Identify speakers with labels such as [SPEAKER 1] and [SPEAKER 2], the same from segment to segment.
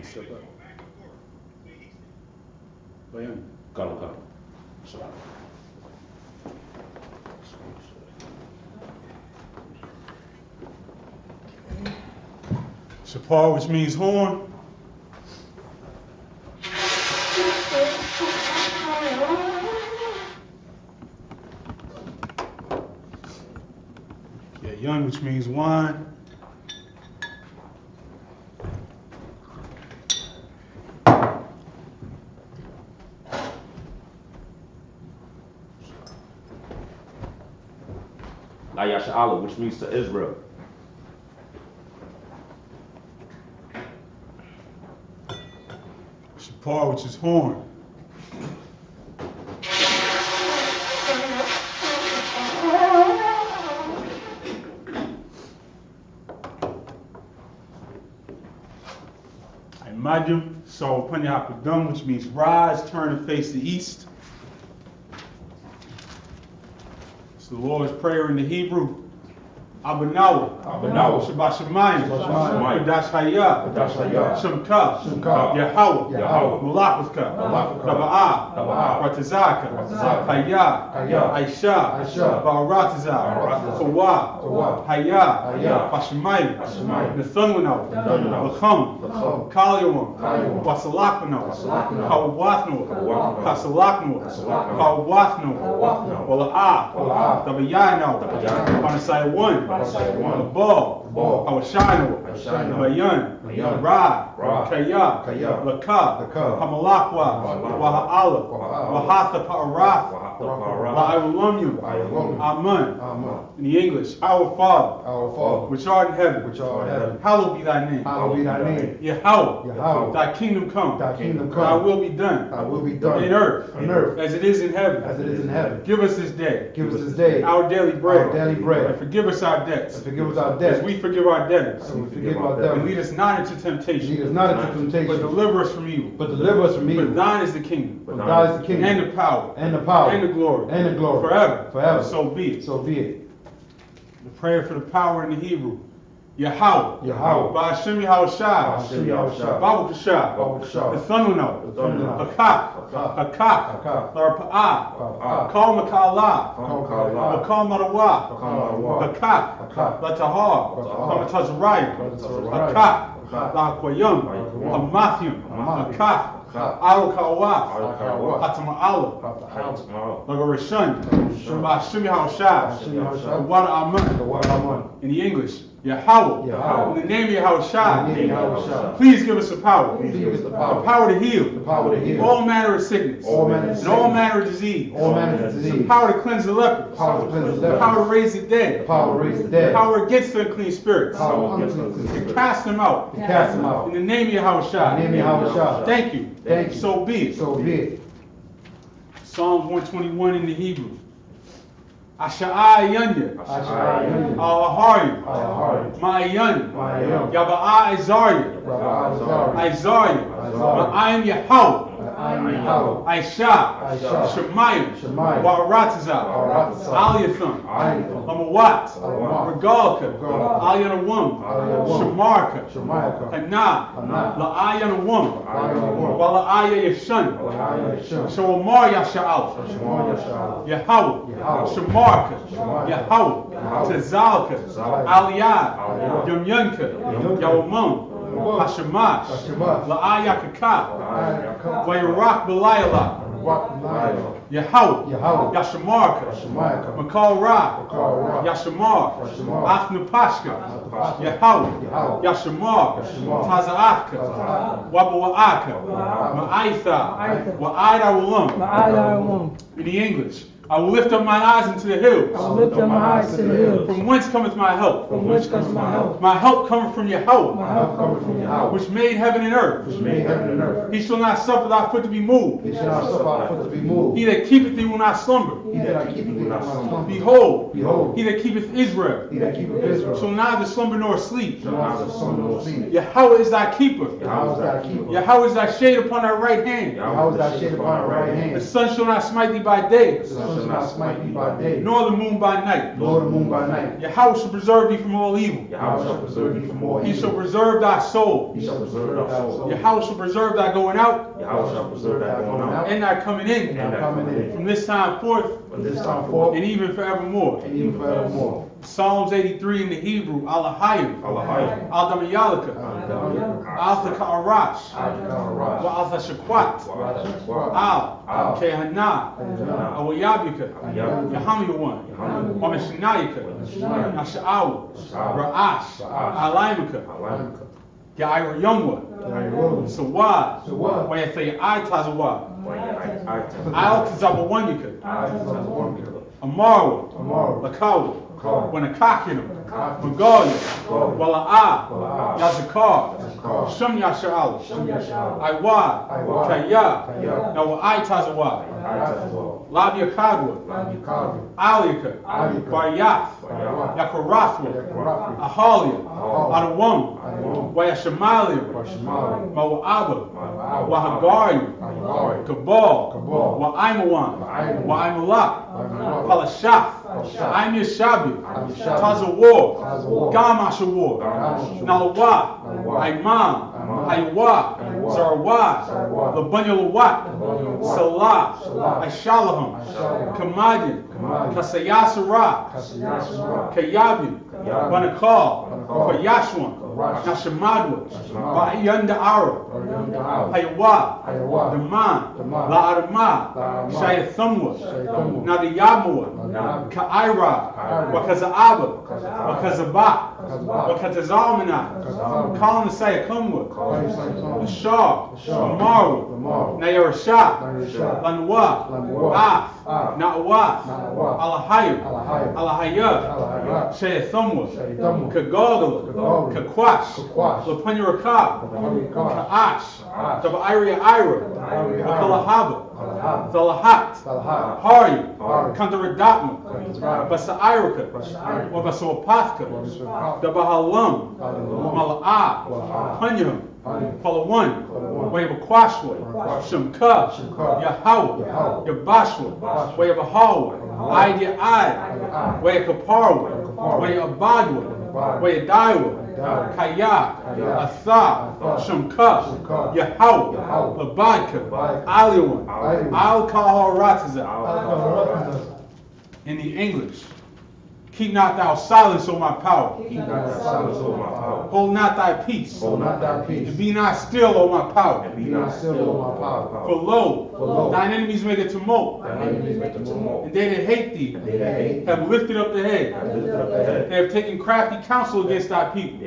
[SPEAKER 1] step up. Bayan.
[SPEAKER 2] Kalo.
[SPEAKER 1] Shapar, which means horn. Yeah, Yun, which means wine.
[SPEAKER 2] Ayasha'Allah, which means to Israel.
[SPEAKER 1] Shapar, which is horn. Majum, so Panyapadum, which means rise, turn and face the east. It's the Lord's Prayer in the Hebrew. Abanawa, Shabbat Shemayim, Kodash Hayah, Shemka, Yahweh, Malakaka, Daba'ah, Ratazaka, Hayah, Aisha, Ba'aratazah, Kawah, Hayah, Pashemayim, Nathunwano, Lacham, Kalyawam, Wasalakano, Kawathno, Kasalakno, Kawathno, Wala'ah, Dabayano, Panasai 1. Abal, Awashino, Bayan, Ra, Kaya, Laka, Hamalakwa, Waha'ala, Wahatha Pa'arath, Wa'awalamyu, Amen. In the English, our Father, which art in heaven, hallowed be thy name. Yahweh, thy kingdom come, thy will be done, in earth, as it is in heaven. Give us this day, our daily bread, and forgive us our debts, as we forgive our debtors, and lead us not into temptation, but deliver us from evil. For thine is the kingdom, and the power, and the glory, forever. So be it. The prayer for the power in the Hebrew. Yahweh, Ba'ashem Yahushai, Babu Kashah, Nathunwano, Hakak, Larpa'ah, Kal Makala, Makal Marawah, Hakak, Latahar, Hamatazariah, Hakak, La'akwayum, Hamathium, Hakak, Al-Kawaf, Hatama'ala, Lagarishun, Ba'ashem Yahushai, Wada Aman. In the English, Yahweh, in the name of Yahushai, please give us the power, the power to heal, all manner of sickness, and all manner of disease, the power to cleanse the lepers, the power to raise the dead, the power against the unclean spirits, to cast them out, in the name of Yahushai. Thank you. So be it. Psalms 121 in the Hebrew. Asha'ai Yanya, Al-Ahari, Ma'ayan, Yaba'a Isaiah, Ma'ayim Yahweh, Aisha, Shemayim, Wa'aratazah, Aliatham, Amawat, Regalka, Alianawum, Shemarka, Hana, La'ayanawum, Wala'aya Yashan, Shawamar Yasha'al, Yahweh, Shemarka, Yahweh, Tazalka, Aliyah, Yumyanka, Yawamum, Hashemash, La'ayakaka, Wayrak Belayala, Yahweh, Yashamarka, Makal Ra, Yashamar, Afnapashka, Yahweh, Yashamar, Taza'aka, Wabawa'aka, Ma'aitha, Wa'aida Walam. In the English, I will lift up my eyes into the hills. From whence cometh my help? My help cometh from Yahweh, which made heaven and earth. He shall not suffer thy foot to be moved. He that keepeth thee will not slumber. Behold,
[SPEAKER 3] Behold,
[SPEAKER 1] he that keepeth Israel
[SPEAKER 3] he that keepeth Israel
[SPEAKER 1] shall neither slumber nor sleep.
[SPEAKER 3] shall neither slumber nor sleep.
[SPEAKER 1] Yahweh is thy keeper.
[SPEAKER 3] Yahweh is thy keeper.
[SPEAKER 1] Yahweh is thy shade upon thy right hand.
[SPEAKER 3] Yahweh is thy shade upon thy right
[SPEAKER 1] The
[SPEAKER 3] hand.
[SPEAKER 1] sun shall not smite thee by day,
[SPEAKER 3] The sun shall not smite thee by day,
[SPEAKER 1] nor the moon by night.
[SPEAKER 3] nor the moon by night.
[SPEAKER 1] Yahweh shall preserve thee from all evil.
[SPEAKER 3] Yahweh shall preserve thee from all
[SPEAKER 1] He shall
[SPEAKER 3] evil.
[SPEAKER 1] preserve thy soul.
[SPEAKER 3] He shall preserve thy soul.
[SPEAKER 1] Yahweh shall preserve thy going out
[SPEAKER 2] Yahweh shall preserve thy going out
[SPEAKER 1] and thy coming in
[SPEAKER 3] And thy coming in.
[SPEAKER 1] from this time forth
[SPEAKER 3] From this time forth
[SPEAKER 1] and even forevermore.
[SPEAKER 3] and even forevermore.
[SPEAKER 1] Psalms 83 in the Hebrew, Alahayim,
[SPEAKER 2] Alahayim.
[SPEAKER 1] Al-Damayalika, Al-Taka-Arash, wa Al-Tashakwat, Al, Kehana, Awayabika, Yahamiyawan, Wamishinayika, Nasha'awu, Ra'ash, Alaimika, Yaira Yumwa, Sawad, Wayathay Aitazawad, Al Tazabawanyika, Amarwa, Lakawa, Wanakakinam, Magalia, Wala'a, Yazakar, Shum Yasha'ala, Iwad, Kaya, Nawa'aitazawad, Labia Kagwa, Alika, Baryath, Yakarathwa, Ahalia, Adawam, Wayashamalia, Mawa'aba, Wahagari, Kabal, Wa'aimawan, Wa'aimalak, Palashaf, Aim Yashabi, Tazawar, Gamashawar, Nalawat, Aiman, Aiwa, Zarwat, Labanyalawat, Salah, Ashalaham, Kamadian, Kasayasara, Kayabi, Banakal, Kayashwan, Nashamadwa, Ba'yanda Ara, Haywa, Daman, La'arama, Shayathamwa, Nadiyamwa, Ka'ira, Wakaza'aba, Wakazaba, Wakazazalmana, Kalin Sayakumwa, the Shah, Amaru, Nayarasha, Lanwa, Af, Na'wa, Alahayim, Alahayab, Shayathamwa, Kagogala, Kakwash, Lapanyarakab, Ka'ash, Taba'ira Ira, Kalahaba, Thalahat, Hari, Kantaradatma, Basairaka, Wabasawapathka, Dabahalam, Mala'ah, Panyam, Palawan, Wayabakwashwa, Shamka, Yahweh, Yabashwa, Wayabahawa, Idea I, Wayakaparwa, Wayabadwa, Wayadaiwa, Kaya, Atha, Shamka, Yahweh, Abadka, Aliwan, Al-Kahal-Ratiza. In the English, keep not thou silence, O my power. Hold not thy peace. And be not still, O my power. For lo, thine enemies make a tumult. And they that hate thee have lifted up the head. They have taken crafty counsel against thy people.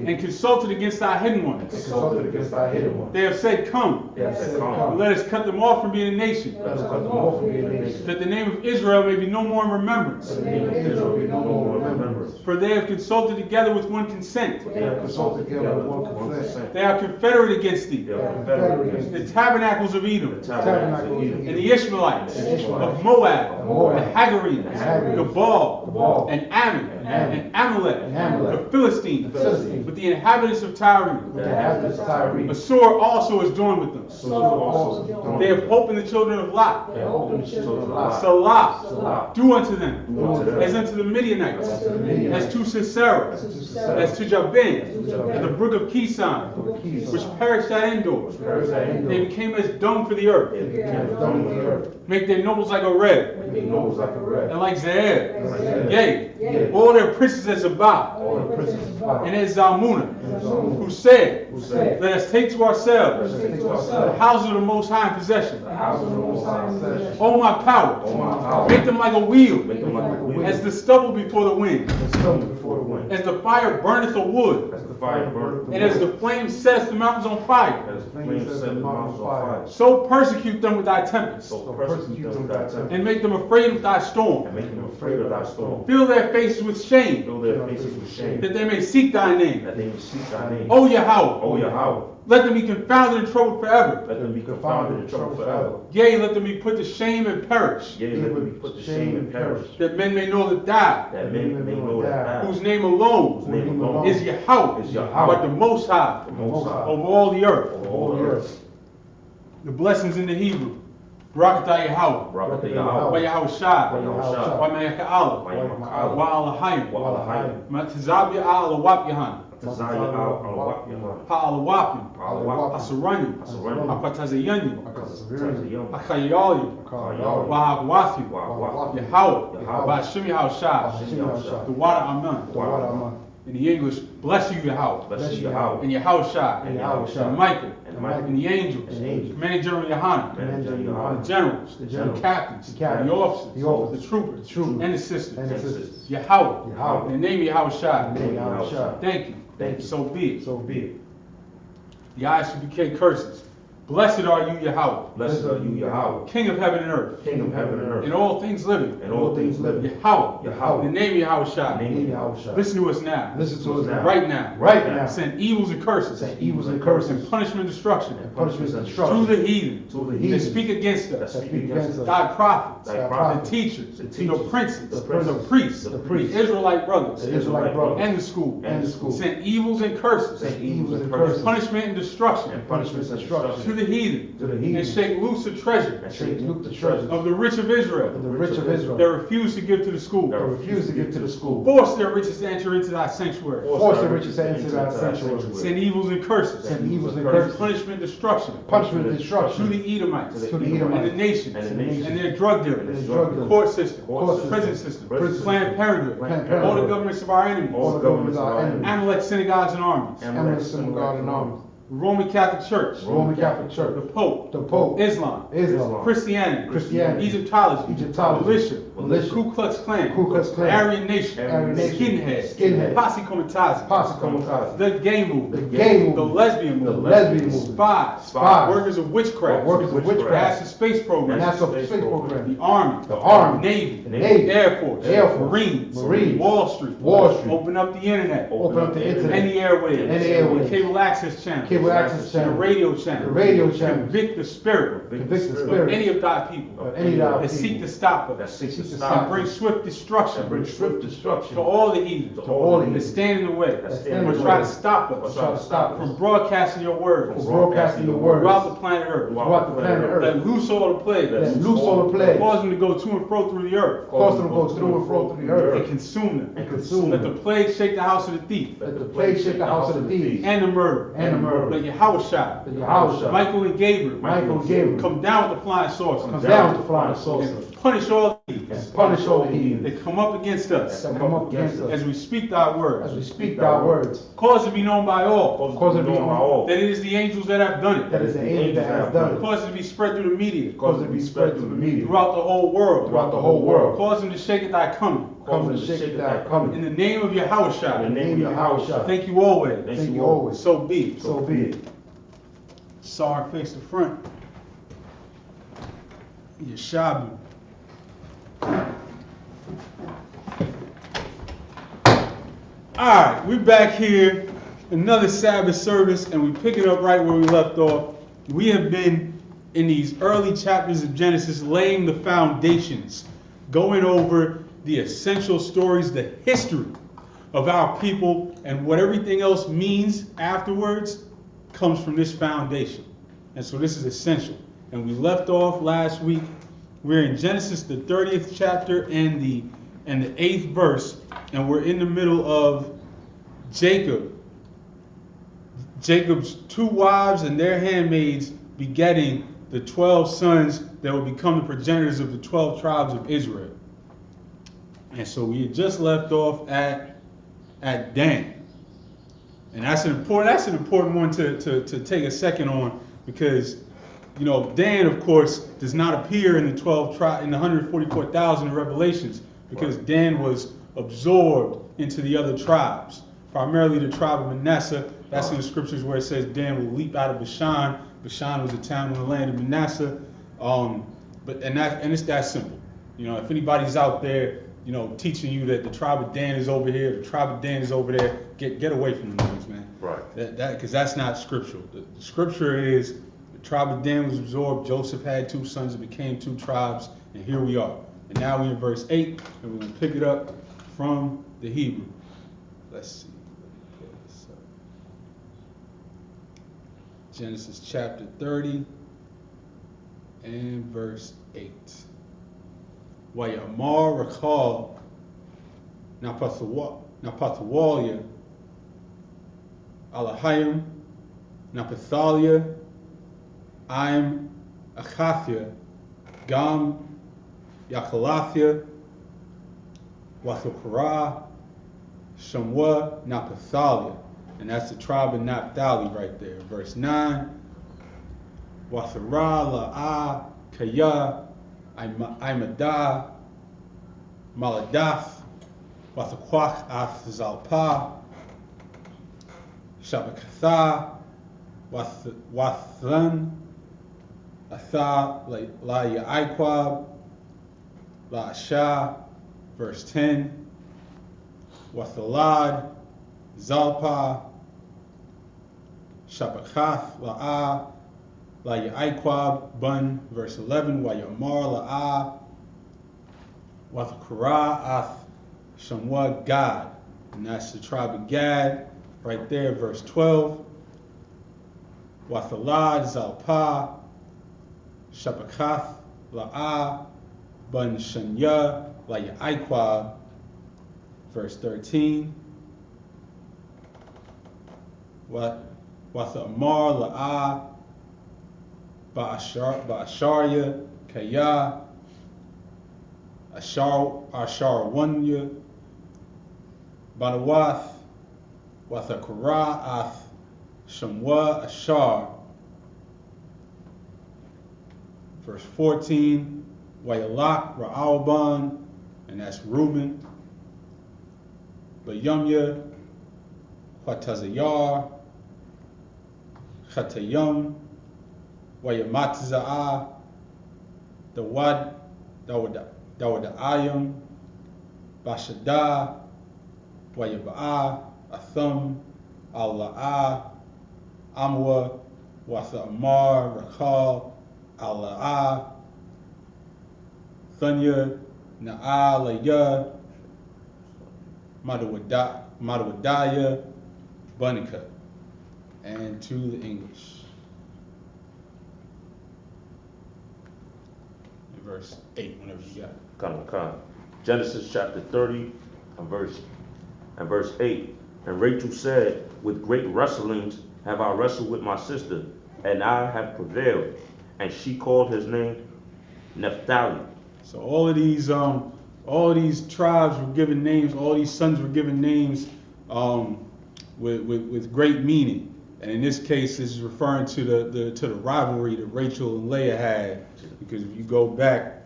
[SPEAKER 1] And consulted against thy hidden ones. They have said, Come, and let us cut them off from being a nation, that the name of Israel may be no more in remembrance. For they have consulted together with one consent. They are confederate against thee. The tabernacles of Edom, and the Ishmaelites of Moab, the Hagarenes, Gebal, and Ammon, and Amalek, the Philistines, with the inhabitants of Tyre. Assur also is joined with them. They have hope in the children of Lot. Salah, do unto them as unto the Midianites, as to Sisera, as to Jabin, and the brook of Kison, which perished at Endor. They became as dung for the earth. Make their nobles like a red, and like Zair. Yea, all their princes as Zabah, and as Zalmunna, who said, Let us take to ourselves the house of the Most High in possession. O my power, make them like a wheel, as the stubble before the wind, as the fire burneth the wood, and as the flame sets the mountains on fire. So persecute them with thy tempest, and make them afraid of thy storm. Fill their faces with shame,
[SPEAKER 2] fill their faces with shame.
[SPEAKER 1] That they may seek thy name.
[SPEAKER 2] That they may seek thy name.
[SPEAKER 1] O Yahweh.
[SPEAKER 2] O Yahweh.
[SPEAKER 1] Let them be confounded and troubled forever.
[SPEAKER 2] Let them be confounded and troubled forever.
[SPEAKER 1] Yea, let them be put to shame and perish.
[SPEAKER 2] Yea, let them be put to shame and perish.
[SPEAKER 1] That men may know that thou,
[SPEAKER 2] That men may know that thou,
[SPEAKER 1] whose name alone
[SPEAKER 2] whose name alone
[SPEAKER 1] is Yahweh,
[SPEAKER 2] is Yahweh,
[SPEAKER 1] but the Most High
[SPEAKER 2] the Most High,
[SPEAKER 1] over all the earth.
[SPEAKER 2] over all the earth.
[SPEAKER 1] The blessings in the Hebrew. Barakatah Yahweh.
[SPEAKER 2] Barakatah
[SPEAKER 1] Wa
[SPEAKER 2] Yahweh.
[SPEAKER 1] Yahweh Shai.
[SPEAKER 2] Yahweh Shai.
[SPEAKER 1] Wa Me'aka Allah.
[SPEAKER 2] Wa Yahweh
[SPEAKER 1] Wa Alahayim.
[SPEAKER 2] Wa Alahayim.
[SPEAKER 1] Matazabia Alawap Yahan.
[SPEAKER 2] Tazaya al-Awak Yahan.
[SPEAKER 1] Ha'alawapim.
[SPEAKER 2] Al-Awak.
[SPEAKER 1] Asaranyim.
[SPEAKER 2] Asaranyim.
[SPEAKER 1] Ha'patazayanyim.
[SPEAKER 2] Tazayim.
[SPEAKER 1] Ha'chayalim.
[SPEAKER 2] Yahweh.
[SPEAKER 1] Wa Ha'gwathim.
[SPEAKER 2] Yahweh.
[SPEAKER 1] Yahweh.
[SPEAKER 2] Yahweh.
[SPEAKER 1] Wa Hashem Yahweh Shai. The water Amen. In the English, bless you Yahweh.
[SPEAKER 2] Bless you, Yahweh.
[SPEAKER 1] And Yahweh Shai.
[SPEAKER 2] And Yahweh Shai.
[SPEAKER 1] And Michael.
[SPEAKER 2] And Michael.
[SPEAKER 1] And the angels.
[SPEAKER 2] And the angels.
[SPEAKER 1] Commander General Yohanan.
[SPEAKER 2] Commander Yohanan.
[SPEAKER 1] The generals.
[SPEAKER 3] The generals.
[SPEAKER 1] The captains.
[SPEAKER 3] The captains.
[SPEAKER 1] The officers.
[SPEAKER 3] The officers.
[SPEAKER 1] The troopers.
[SPEAKER 3] The troopers.
[SPEAKER 1] And the sisters.
[SPEAKER 3] And the sisters.
[SPEAKER 1] Yahweh.
[SPEAKER 3] Yahweh.
[SPEAKER 1] In the name of Yahweh Shai.
[SPEAKER 3] In the name of Yahweh Shai.
[SPEAKER 1] Thank you.
[SPEAKER 2] Thank you.
[SPEAKER 1] So be it.
[SPEAKER 3] So be it.
[SPEAKER 1] The Isupk curses. Blessed are you, Yahweh,
[SPEAKER 2] Blessed are you, Yahweh,
[SPEAKER 1] King of heaven and earth,
[SPEAKER 2] King of heaven and earth,
[SPEAKER 1] and all things living.
[SPEAKER 2] and all things living.
[SPEAKER 1] Yahweh.
[SPEAKER 2] Yahweh.
[SPEAKER 1] In the name of Yahweh
[SPEAKER 2] In the
[SPEAKER 1] Shai.
[SPEAKER 2] name of Yahweh Shai.
[SPEAKER 1] Listen to us now.
[SPEAKER 3] Listen to us now.
[SPEAKER 1] Right now.
[SPEAKER 3] Right now.
[SPEAKER 1] Send evils and curses.
[SPEAKER 3] Send evils and curses.
[SPEAKER 1] And punishment and destruction.
[SPEAKER 3] And punishment and
[SPEAKER 1] To
[SPEAKER 3] destruction.
[SPEAKER 1] the heathen.
[SPEAKER 2] To the
[SPEAKER 1] That
[SPEAKER 2] heathen.
[SPEAKER 1] speak against
[SPEAKER 2] That
[SPEAKER 1] us.
[SPEAKER 2] speak against us.
[SPEAKER 1] Thy prophets.
[SPEAKER 2] Thy
[SPEAKER 1] The
[SPEAKER 2] prophets.
[SPEAKER 1] teachers.
[SPEAKER 2] The
[SPEAKER 1] The
[SPEAKER 2] teachers.
[SPEAKER 1] princes.
[SPEAKER 2] The
[SPEAKER 1] The
[SPEAKER 2] princes.
[SPEAKER 1] priests.
[SPEAKER 2] The
[SPEAKER 3] priests.
[SPEAKER 1] The Israelite brothers.
[SPEAKER 3] The Israelite brothers.
[SPEAKER 1] And the school.
[SPEAKER 2] And the school.
[SPEAKER 1] Send evils and curses.
[SPEAKER 2] Send evils and
[SPEAKER 3] curses.
[SPEAKER 2] curses.
[SPEAKER 1] Punishment and destruction.
[SPEAKER 2] And punishments and
[SPEAKER 1] To
[SPEAKER 2] destruction.
[SPEAKER 1] the heathen.
[SPEAKER 3] To the heathen.
[SPEAKER 1] And shake loose the treasure
[SPEAKER 2] And
[SPEAKER 3] Shake
[SPEAKER 2] shake
[SPEAKER 3] loose the treasures
[SPEAKER 1] of the rich of Israel
[SPEAKER 3] of the rich of Israel.
[SPEAKER 1] that refuse to give to the school.
[SPEAKER 2] That
[SPEAKER 3] That refuse to give to the school.
[SPEAKER 1] Force their riches to enter into thy sanctuary.
[SPEAKER 3] Force the riches to enter thy sanctuary.
[SPEAKER 1] Send evils and curses.
[SPEAKER 3] Send evils and
[SPEAKER 1] And
[SPEAKER 3] curses.
[SPEAKER 1] punishment and destruction
[SPEAKER 3] Punishment and
[SPEAKER 1] to
[SPEAKER 3] destruction.
[SPEAKER 1] the Edomites
[SPEAKER 2] To
[SPEAKER 3] the
[SPEAKER 1] and the
[SPEAKER 3] Edomites.
[SPEAKER 1] nations
[SPEAKER 2] And the nations.
[SPEAKER 1] and their drug
[SPEAKER 2] And
[SPEAKER 1] dealers,
[SPEAKER 2] their
[SPEAKER 3] drug
[SPEAKER 1] the
[SPEAKER 3] dealers.
[SPEAKER 1] court system,
[SPEAKER 3] Court system.
[SPEAKER 1] prison system,
[SPEAKER 2] Prison
[SPEAKER 1] Planned
[SPEAKER 2] system.
[SPEAKER 1] Parenthood,
[SPEAKER 3] Planned
[SPEAKER 1] all the
[SPEAKER 3] Parenthood.
[SPEAKER 1] governments of our enemies,
[SPEAKER 3] All the governments of our enemies.
[SPEAKER 1] Amalek synagogues and armies,
[SPEAKER 3] Amalek synagogue and armies.
[SPEAKER 1] the Roman Catholic Church,
[SPEAKER 3] Roman Catholic Church.
[SPEAKER 1] the Pope,
[SPEAKER 3] The Pope.
[SPEAKER 1] Islam,
[SPEAKER 3] Islam.
[SPEAKER 1] Christianity,
[SPEAKER 3] Christianity.
[SPEAKER 1] Egyptology,
[SPEAKER 3] Egyptology.
[SPEAKER 1] militia,
[SPEAKER 3] Militia.
[SPEAKER 1] Ku Klux Klan,
[SPEAKER 3] Ku Klux Klan.
[SPEAKER 1] Aryan Nation,
[SPEAKER 3] Aryan Nation.
[SPEAKER 1] Skinhead,
[SPEAKER 3] Skinhead.
[SPEAKER 1] Posse Comitazi,
[SPEAKER 3] Posse Comitazi.
[SPEAKER 1] the gay movement,
[SPEAKER 3] The gay
[SPEAKER 1] the
[SPEAKER 3] movement.
[SPEAKER 1] lesbian
[SPEAKER 3] The
[SPEAKER 1] movement,
[SPEAKER 3] lesbian movement.
[SPEAKER 1] spies,
[SPEAKER 3] Spies.
[SPEAKER 1] workers of witchcraft,
[SPEAKER 3] Workers of witchcraft.
[SPEAKER 1] NASA space program,
[SPEAKER 3] NASA space program.
[SPEAKER 1] the Army,
[SPEAKER 3] The Army.
[SPEAKER 1] Navy,
[SPEAKER 3] The Navy.
[SPEAKER 1] Air Force,
[SPEAKER 3] Air Force.
[SPEAKER 1] Marines,
[SPEAKER 3] Marines.
[SPEAKER 1] Wall Street,
[SPEAKER 3] Wall Street.
[SPEAKER 1] open up the internet,
[SPEAKER 3] Open up the internet.
[SPEAKER 1] and the airwaves,
[SPEAKER 3] And the airwaves.
[SPEAKER 1] cable access channels,
[SPEAKER 3] Cable access
[SPEAKER 1] and the
[SPEAKER 3] channel.
[SPEAKER 1] radio channel,
[SPEAKER 3] The radio channel.
[SPEAKER 1] convict the spirit
[SPEAKER 3] Convict the
[SPEAKER 1] of
[SPEAKER 3] spirit.
[SPEAKER 1] any of thy people
[SPEAKER 3] Of any of thy
[SPEAKER 1] that seek
[SPEAKER 3] people.
[SPEAKER 1] to stop
[SPEAKER 2] That
[SPEAKER 1] us,
[SPEAKER 2] seeks to
[SPEAKER 3] Seek to
[SPEAKER 2] stop
[SPEAKER 1] and bring swift destruction
[SPEAKER 2] and bring swift destruction
[SPEAKER 1] to all the heathens
[SPEAKER 2] to all the
[SPEAKER 1] that
[SPEAKER 2] heathen
[SPEAKER 1] stand in the way,
[SPEAKER 2] that
[SPEAKER 3] stand in
[SPEAKER 1] or
[SPEAKER 3] the
[SPEAKER 1] try
[SPEAKER 3] way.
[SPEAKER 1] to stop
[SPEAKER 3] Or
[SPEAKER 1] us
[SPEAKER 3] try to stop
[SPEAKER 1] from
[SPEAKER 3] us
[SPEAKER 1] broadcasting your words
[SPEAKER 3] from broadcasting your words
[SPEAKER 1] throughout the planet Earth.
[SPEAKER 3] throughout the planet Earth.
[SPEAKER 1] Let loose all the plagues,
[SPEAKER 3] Let loose all the plagues.
[SPEAKER 1] cause them to go to and fro through the earth,
[SPEAKER 3] Cause them to go through and fro through the
[SPEAKER 1] and
[SPEAKER 3] earth.
[SPEAKER 1] consume them.
[SPEAKER 3] And consume
[SPEAKER 1] Let the
[SPEAKER 3] them.
[SPEAKER 1] plague shake the house of the thief
[SPEAKER 3] Let the plague shake the house of the thieves.
[SPEAKER 1] and the murderer.
[SPEAKER 3] And the murderer.
[SPEAKER 1] Let Yahweh Shai,
[SPEAKER 3] Let Yahweh Shai.
[SPEAKER 1] Michael and Gabriel,
[SPEAKER 3] Michael and Gabriel.
[SPEAKER 1] come down with the flying saucers
[SPEAKER 3] Come down with the flying saucer.
[SPEAKER 1] and punish all the heathens
[SPEAKER 3] And punish all the heathen
[SPEAKER 1] that come up against us
[SPEAKER 3] that come up against
[SPEAKER 1] as
[SPEAKER 3] us.
[SPEAKER 1] we speak thy
[SPEAKER 3] As
[SPEAKER 1] words.
[SPEAKER 3] we speak thy words.
[SPEAKER 1] Cause it to be known by all
[SPEAKER 3] Cause it to be known by all.
[SPEAKER 1] that it is the angels that have done
[SPEAKER 3] That
[SPEAKER 1] it.
[SPEAKER 3] is the angel that has done it.
[SPEAKER 1] Cause it to be spread through the media
[SPEAKER 3] Cause it to be spread through the media.
[SPEAKER 1] throughout the whole world.
[SPEAKER 3] Throughout the whole world.
[SPEAKER 1] Cause them to shake at thy coming.
[SPEAKER 3] Come and shake thy
[SPEAKER 1] In
[SPEAKER 3] coming.
[SPEAKER 1] the name of Yahweh
[SPEAKER 2] in the
[SPEAKER 1] Shai.
[SPEAKER 2] name of Yahweh Shai.
[SPEAKER 1] Thank you always.
[SPEAKER 3] Thank you always.
[SPEAKER 1] So be it.
[SPEAKER 3] So be it.
[SPEAKER 1] Sar face the front. Yeshabu. Alright, we're back here. Another Sabbath service, and we pick it up right where we left off. We have been in these early chapters of Genesis laying the foundations, going over the essential stories, the history of our people, and what everything else means afterwards comes from this foundation. And so this is essential. And we left off last week. We're in Genesis, the 30th chapter and the 8th verse, and we're in the middle of Jacob. Jacob's two wives and their handmaids begetting the 12 sons that will become the progenitors of the 12 tribes of Israel. And so we had just left off at Dan. And that's an important one to take a second on, because you know Dan, of course, does not appear in the 144,000 in Revelations, because Dan was absorbed into the other tribes, primarily the tribe of Manasseh. That's in the scriptures where it says Dan will leap out of Bashan. Bashan was a town in the land of Manasseh. It's that simple. You know, if anybody's out there teaching you that the tribe of Dan is over here, the tribe of Dan is over there. Get away from the names, man.
[SPEAKER 2] Right.
[SPEAKER 1] Because that's not scriptural. The scripture is the tribe of Dan was absorbed. Joseph had 2 sons. It became 2 tribes, and here we are. And now we're in verse 8, and we're going to pick it up from the Hebrew. Let's see. Genesis chapter 30 and verse 8. Wayamar Rakal Napathawalia Alahayim Napathalia Aim Achathia Gam Yakalathia Wathukara Shamwa Napathalia. And that's the tribe of Naphtali right there. Verse 9. Wathara La'a Kaya Aimadah Maladath Wathakwach Ath Zalpa Shabakatha Wathran Atha La Yaikwab La Asha. Verse 10. Wathalad Zalpa Shabakath La'a La Yaikwab Bun. Verse 11. Wayamar La'a Wathakara Ath Shamwa Gad. And that's the tribe of Gad right there. Verse 12. Wathalad Zalpa Shabakath La'a Bun Shanya La Yaikwab. Verse 13. Wathamar La'a Ba'asharya Kaya Asharwanya Banawath Wathakara Ath Shamwa Ashar. Verse 14. Wayalak Ra'alban, and that's Reuben. Bayumya Watazayar Chatayum Wayamatza'a Dawadayam Bashada Wayaba'a Athum Al-La'a Amwa Wathamar Rakal Al-La'a Thunya Na'alaya Madawadaya Bunica. And to the English. In verse 8, whenever you got it.
[SPEAKER 2] Come. Genesis chapter 30 and verse 8. And Rachel said, with great wrestlings have I wrestled with my sister, and I have prevailed. And she called his name Naphtali.
[SPEAKER 1] So all of these tribes were given names. All these sons were given names with great meaning. And in this case, this is referring to the rivalry that Rachel and Leah had. Because if you go back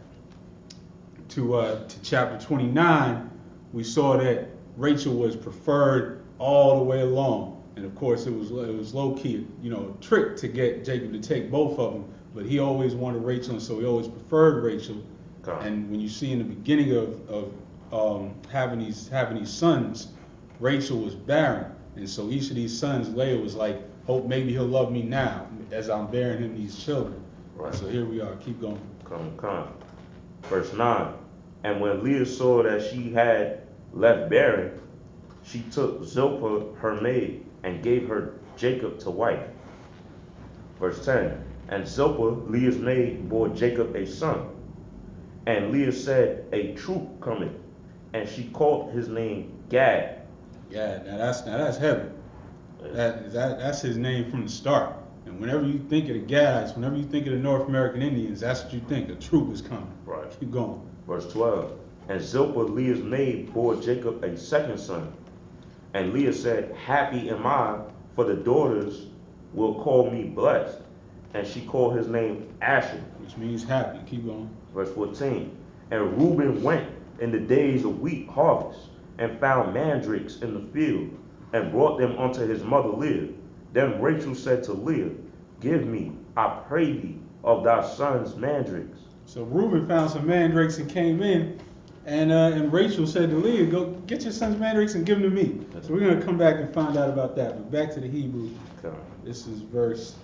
[SPEAKER 1] to chapter 29, we saw that Rachel was preferred all the way along. And of course, it was low key, a trick to get Jacob to take both of them. But he always wanted Rachel, and so he always preferred Rachel.
[SPEAKER 2] Okay.
[SPEAKER 1] And when you see in the beginning of having these sons, Rachel was barren, and so each of these sons, Leah was like, hope maybe he'll love me now as I'm bearing him these children.
[SPEAKER 2] Right.
[SPEAKER 1] So here we are. Keep going.
[SPEAKER 2] Come. Verse 9. And when Leah saw that she had left barren, she took Zilpah her maid and gave her Jacob to wife. Verse 10. And Zilpah, Leah's maid, bore Jacob a son. And Leah said, a troop cometh, and she called his name Gad.
[SPEAKER 1] Gad. Now that's heavy. That's his name from the start. And whenever you think of the Gadites, whenever you think of the North American Indians, that's what you think. A troop is coming.
[SPEAKER 2] Right.
[SPEAKER 1] Keep going.
[SPEAKER 2] Verse 12. And Zilpah, Leah's maid, bore Jacob a second son. And Leah said, happy am I, for the daughters will call me blessed. And she called his name Asher.
[SPEAKER 1] Which means happy. Keep going.
[SPEAKER 2] Verse 14. And Reuben went in the days of wheat harvest, and found mandrakes in the field, and brought them unto his mother Leah. Then Rachel said to Leah, give me, I pray thee, of thy son's mandrakes.
[SPEAKER 1] So Reuben found some mandrakes and came in, And Rachel said to Leah, go get your son's mandrakes and give them to me. So we're going to come back and find out about that. But back to the Hebrew.
[SPEAKER 2] Okay.
[SPEAKER 1] This is verse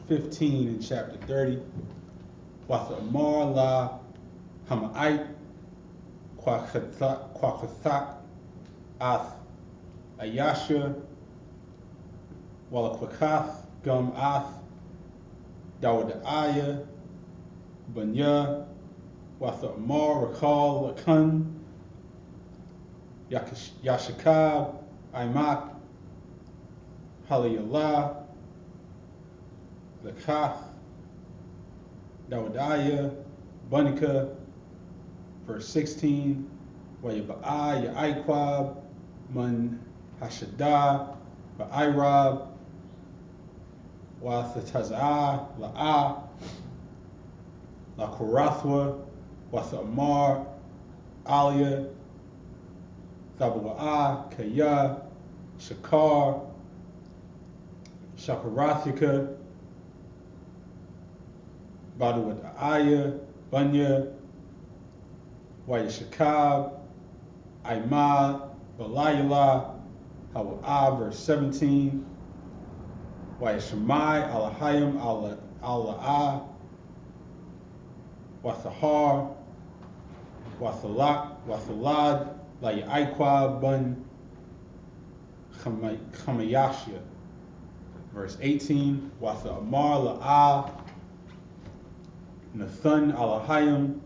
[SPEAKER 1] 15 in chapter 30. Watha Amar la Hama'ite Kwachathak Ath Ayasha Wala Kwakath Gum Ath Dawadaya Banya Watha Amar Rakal Lakan Yashakab Aimak Haliyallah Lakath Dawadaya Bunika. Verse 16, Wayaba'a Yaikwab Man Hashadah Ba'irab Wathatazah La'a La Korathwa Wathamar Alia Thaba'a Kaya Shakar Shakarathika Baduwada'aya Banya Wayashakab, Aimad, Balayala, Hawa'ah, verse 17, Wayashamai, Alahayim, Ala'ah, Wathahar, Wathalad, Layaiqua, Bun, Chamayashia, verse 18, Watha Amar, La'ah, Nathan, Alahayim,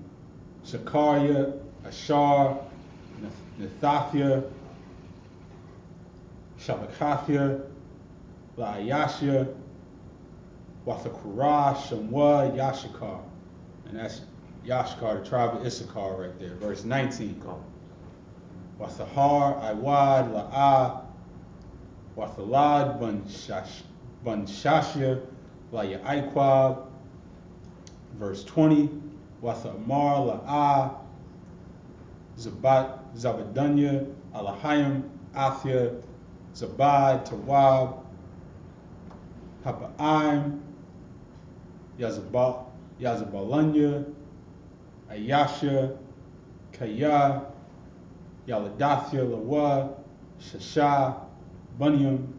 [SPEAKER 1] Shakaria, Ashar, Nethathia, Shabakathia, Laayashia, Wathakura, Shamwa, Yashakar. And that's Yashkar, the tribe of Issachar right there. Verse 19. Wathahar, Iwad, La'ah, Wathalad, Bun Shashia, Layaiqab. Verse 20. Watha Amar, La'ah, Zabadunya, Alahayim, Athia, Zabad, Tawab, Hapa'im, Yazabalunya, Ayasha, Kaya, Yaladathia, Lawa, Shasha, Bunyam,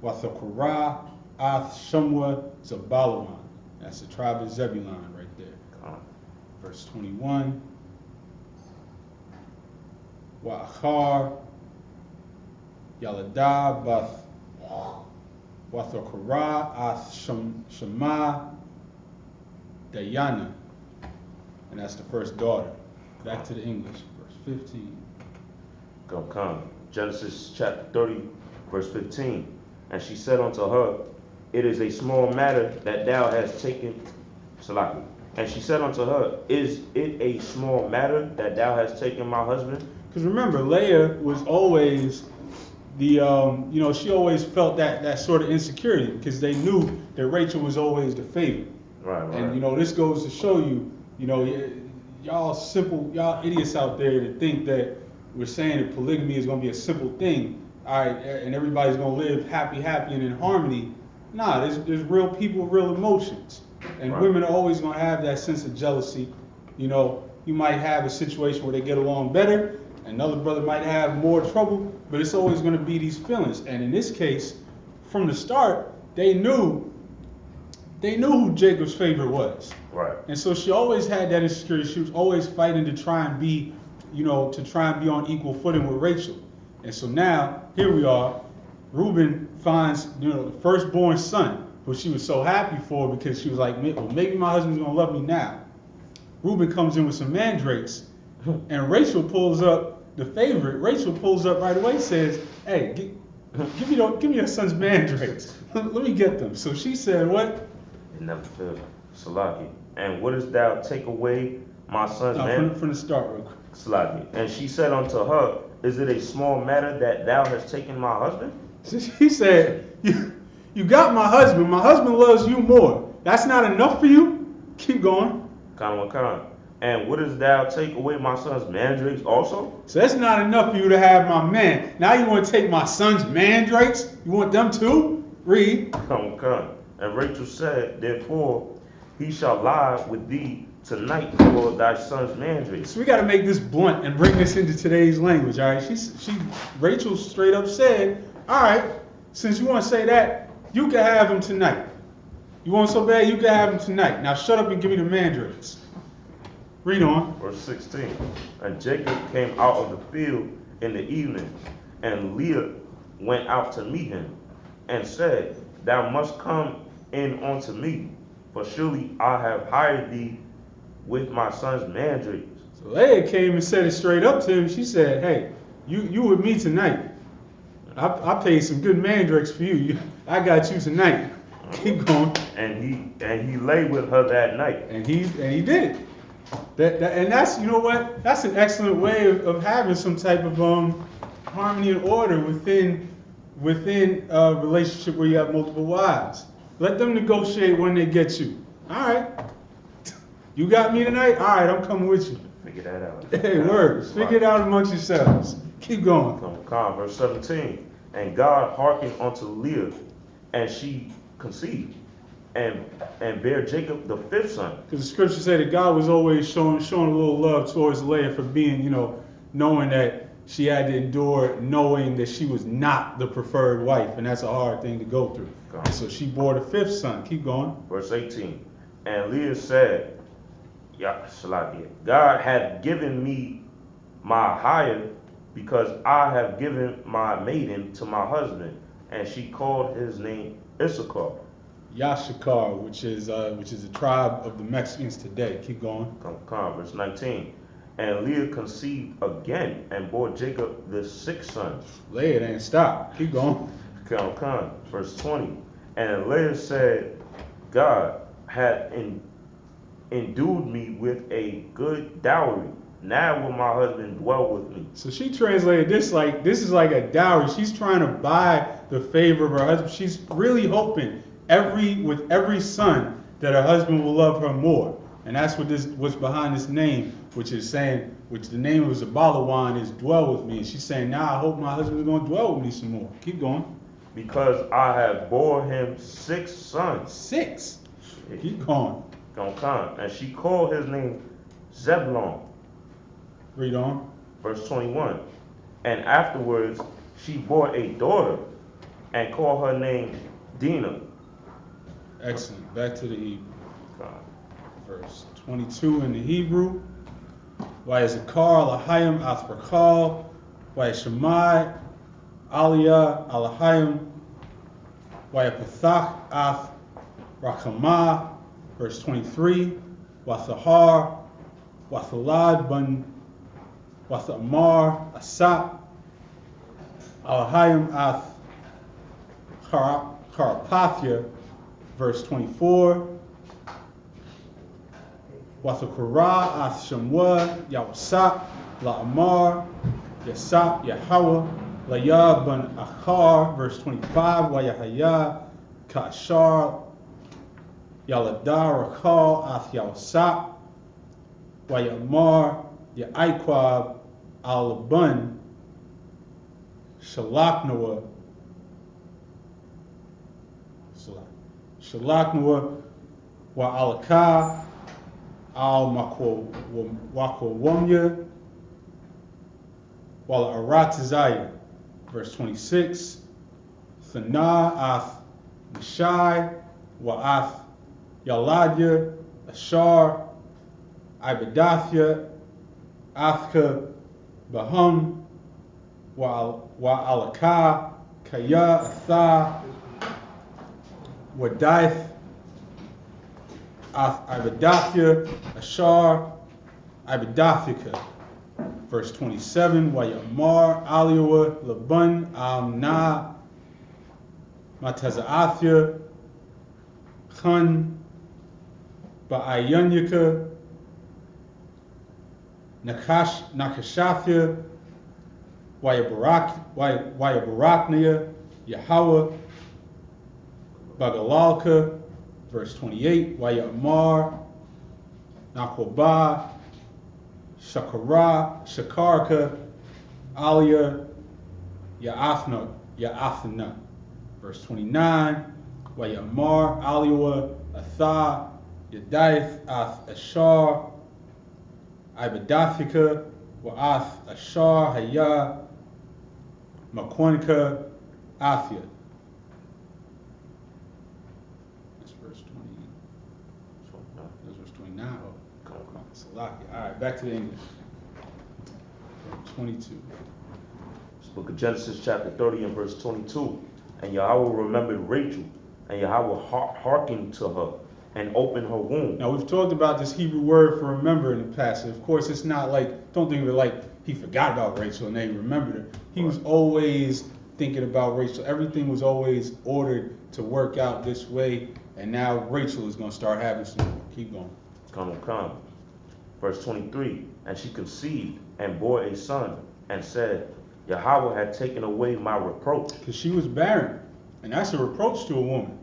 [SPEAKER 1] Wathakura, Ath, Shumwa, Zabalawan. That's the tribe of Zebulun right there. Verse 21. Wa'achar, Yaladah, Bath, Wathakura, Ath, Shema, Dayana. And that's the first daughter. Back to the English. Verse 15.
[SPEAKER 2] Come. Genesis chapter 30, verse 15. And she said unto her, it is a small matter that thou hast taken, Salaki. And she said unto her, is it a small matter that thou hast taken my husband?
[SPEAKER 1] Because remember, Leah was always she always felt that sort of insecurity because they knew that Rachel was always the favorite.
[SPEAKER 2] Right.
[SPEAKER 1] And, this goes to show you, y'all idiots out there that think that we're saying that polygamy is going to be a simple thing, all right, and everybody's going to live happy and in harmony. Nah, there's real people, real emotions. And
[SPEAKER 2] right.
[SPEAKER 1] Women are always going to have that sense of jealousy. You might have a situation where they get along better, another brother might have more trouble, but it's always going to be these feelings. And in this case, from the start, they knew who Jacob's favorite was.
[SPEAKER 2] Right.
[SPEAKER 1] And so she always had that insecurity. She was always fighting to try and be, on equal footing with Rachel. And so now, here we are. Reuben finds, the firstborn son, who she was so happy for because she was like, well, maybe my husband's going to love me now. Reuben comes in with some mandrakes, and Rachel pulls up the favorite. Rachel pulls up right away, says, hey, give me your son's mandrakes. Let me get them. So she said, what?
[SPEAKER 2] It never failed. Salaki. And wouldest thou take away my son's mandrakes?
[SPEAKER 1] From the start, real quick.
[SPEAKER 2] Salaki. And she said unto her, is it a small matter that thou hast taken my husband?
[SPEAKER 1] She said, you got my husband. My husband loves you more. That's not enough for you? Keep going.
[SPEAKER 2] Khan. And wouldest thou take away my son's mandrakes also?
[SPEAKER 1] So that's not enough for you to have my man. Now you want to take my son's mandrakes? You want them too? Read.
[SPEAKER 2] Khan. And Rachel said, therefore he shall lie with thee tonight for thy son's marriage.
[SPEAKER 1] So we got to make this blunt and bring this into today's language, all right? Rachel straight up said, all right, since you want to say that, you can have him tonight. You want so bad, you can have him tonight. Now shut up and give me the mandrakes. Read on.
[SPEAKER 2] Verse 16. And Jacob came out of the field in the evening, and Leah went out to meet him, and said, Thou must come in unto me, for surely I have hired thee with my son's mandrakes.
[SPEAKER 1] So Leah came and said it straight up to him. She said, hey, you with me tonight. I paid some good mandrakes for you. I got you tonight. Keep going.
[SPEAKER 2] And he lay with her that night.
[SPEAKER 1] And he did. And that's, you know what? That's an excellent way of having some type of harmony and order within a relationship where you have multiple wives. Let them negotiate when they get you. All right. You got me tonight? All right, I'm coming with you.
[SPEAKER 2] Figure that out.
[SPEAKER 1] Hey, words. Figure it out amongst yourselves. Keep going.
[SPEAKER 2] Come, verse 17. And God hearkened unto Leah, and she conceived, and bare Jacob the fifth son.
[SPEAKER 1] Because the scripture said that God was always showing a little love towards Leah for being, knowing that she had to endure, knowing that she was not the preferred wife, and that's a hard thing to go through. So she bore the fifth son. Keep going.
[SPEAKER 2] Verse 18. And Leah said, God hath given me my hire, because I have given my maiden to my husband. And she called his name Isupk.
[SPEAKER 1] Yashakar, which is a tribe of the Mexicans today. Keep going.
[SPEAKER 2] Come, verse 19. And Leah conceived again and bore Jacob the sixth son.
[SPEAKER 1] Leah didn't stop. Keep going.
[SPEAKER 2] Come, verse 20. And Leah said, God had endued me with a good dowry. Now will my husband dwell with me.
[SPEAKER 1] So she translated this like, this is like a dowry. She's trying to buy the favor of her husband. She's really hoping with every son that her husband will love her more. And that's what's behind this name, which the name of Zabalawan is dwell with me. And she's saying, now I hope my husband is going to dwell with me some more. Keep going.
[SPEAKER 2] Because I have bore him 6 sons.
[SPEAKER 1] 6? Keep going.
[SPEAKER 2] Come. And she called his name Zebulon.
[SPEAKER 1] Read on.
[SPEAKER 2] Verse 21. And afterwards she bore a daughter and called her name Dinah.
[SPEAKER 1] Excellent. Back to the Hebrew.
[SPEAKER 2] God.
[SPEAKER 1] Verse 22 in the Hebrew. Vayizakar Alahayim Athrakal. Vayishemai Aliyah Alahayim. Vayapathach Ath Rakamah. Verse 23. Wathahar Wathalad Ban Wathamar Asap Alahayim Ath Karapathia. Verse 24. Wathakura Ath Shamwa Yawasap La'amar Yasap Yahweh Laya Ban Achar. Verse 25. Wayahaya Kashar Yaladar Rakal Ath Yawasap Wayamar Yaikwab Al-Laban Shalaknoah Wa Alaka Al-Makwawamya Wala Aratazaya. Verse 26. Thana Ath Nishai Wa Ath Yaladya Ashar Ibadathya Athka Bahum Wa Alaka Kaya Atha Wadaith Ibadathya Ashar Ibadathika. Verse 27. Wayamar Aliwa Laban Amna Matazaathya Khan Ba'ayanyaka Nakashathya Wayabaraknia Yahweh Bagalalka. Verse 28. Wayamar Nakwaba Shakarka Aliyah Ya'athna. Verse 29. Wayamar Aliwa Atha Yadaith Ath Ashar, Ibadathika, Wa'ath Ashar, Haya, Makwanika, Athia. That's verse 20. That's verse 29. Oh, come on. Salaki. All right, back to the English. 22.
[SPEAKER 2] This book of Genesis chapter 30 and verse 22. And Yahweh remembered Rachel, and Yahweh hearkened to her, and opened her womb.
[SPEAKER 1] Now, we've talked about this Hebrew word for remember in the past. Of course, it's not like, don't think of it like he forgot about Rachel and then he remembered her. He was always thinking about Rachel. Everything was always ordered to work out this way, and now Rachel is going to start having some. Keep going.
[SPEAKER 2] Come. Verse 23. And she conceived and bore a son, and said, Yahweh had taken away my reproach.
[SPEAKER 1] Because she was barren, and that's a reproach to a woman.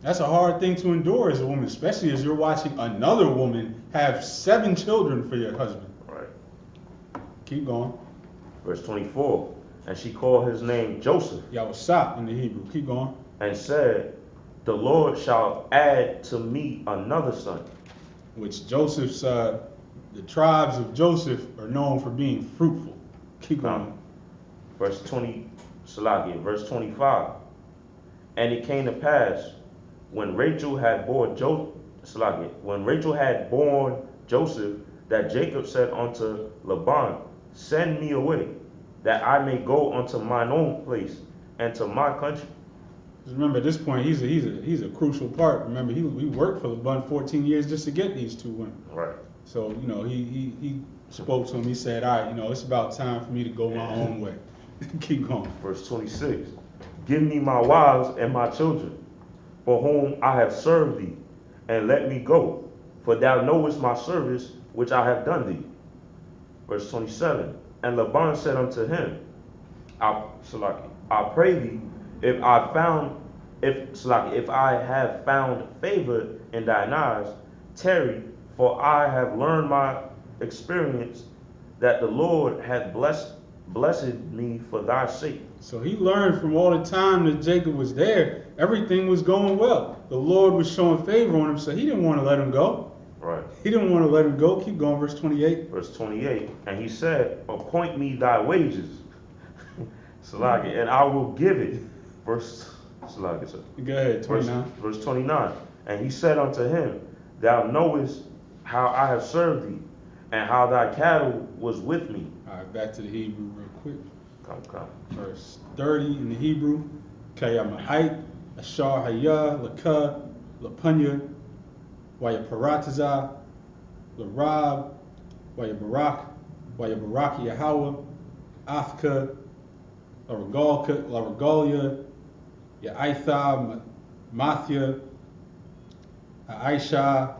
[SPEAKER 1] That's a hard thing to endure as a woman, especially as you're watching another woman have 7 children for your husband.
[SPEAKER 2] Right.
[SPEAKER 1] Keep going.
[SPEAKER 2] Verse 24. And she called his name Joseph.
[SPEAKER 1] Isupk in the Hebrew. Keep going.
[SPEAKER 2] And said, the Lord shall add to me another son.
[SPEAKER 1] Which Joseph's, the tribes of Joseph are known for being fruitful. Keep going.
[SPEAKER 2] Verse 25. And it came to pass, when Rachel had born Joseph, that Jacob said unto Laban, send me away, that I may go unto mine own place and to my country.
[SPEAKER 1] Remember, at this point, he's a crucial part. Remember, he worked for Laban 14 years just to get these 2 women.
[SPEAKER 2] Right.
[SPEAKER 1] So, he spoke to him. He said, all right, it's about time for me to go my own way. Keep going.
[SPEAKER 2] Verse 26. Give me my wives and my children, for whom I have served thee, and let me go, for thou knowest my service which I have done thee. Verse 27. And Laban said unto him, I pray thee, if I have found favor in thine eyes, tarry, for I have learned my experience that the Lord hath blessed me for thy sake.
[SPEAKER 1] So he learned from all the time that Jacob was there, everything was going well. The Lord was showing favor on him, so he didn't want to let him go.
[SPEAKER 2] Right.
[SPEAKER 1] He didn't want to let him go. Keep going, verse 28.
[SPEAKER 2] Verse 28. And he said, appoint me thy wages, and I will give it. Go
[SPEAKER 1] ahead, 29.
[SPEAKER 2] Verse 29. And he said unto him, thou knowest how I have served thee, and how thy cattle was with me.
[SPEAKER 1] All right, back to the Hebrew real quick.
[SPEAKER 2] Come.
[SPEAKER 1] Verse 30 in the Hebrew. Kayamahait, Ashar Haya, Laka, Lapunya, Wayaparataza, Larab, Wayabaraki Yahweh, Athka, Laragalia, Ya'itha, Mathia, Aisha,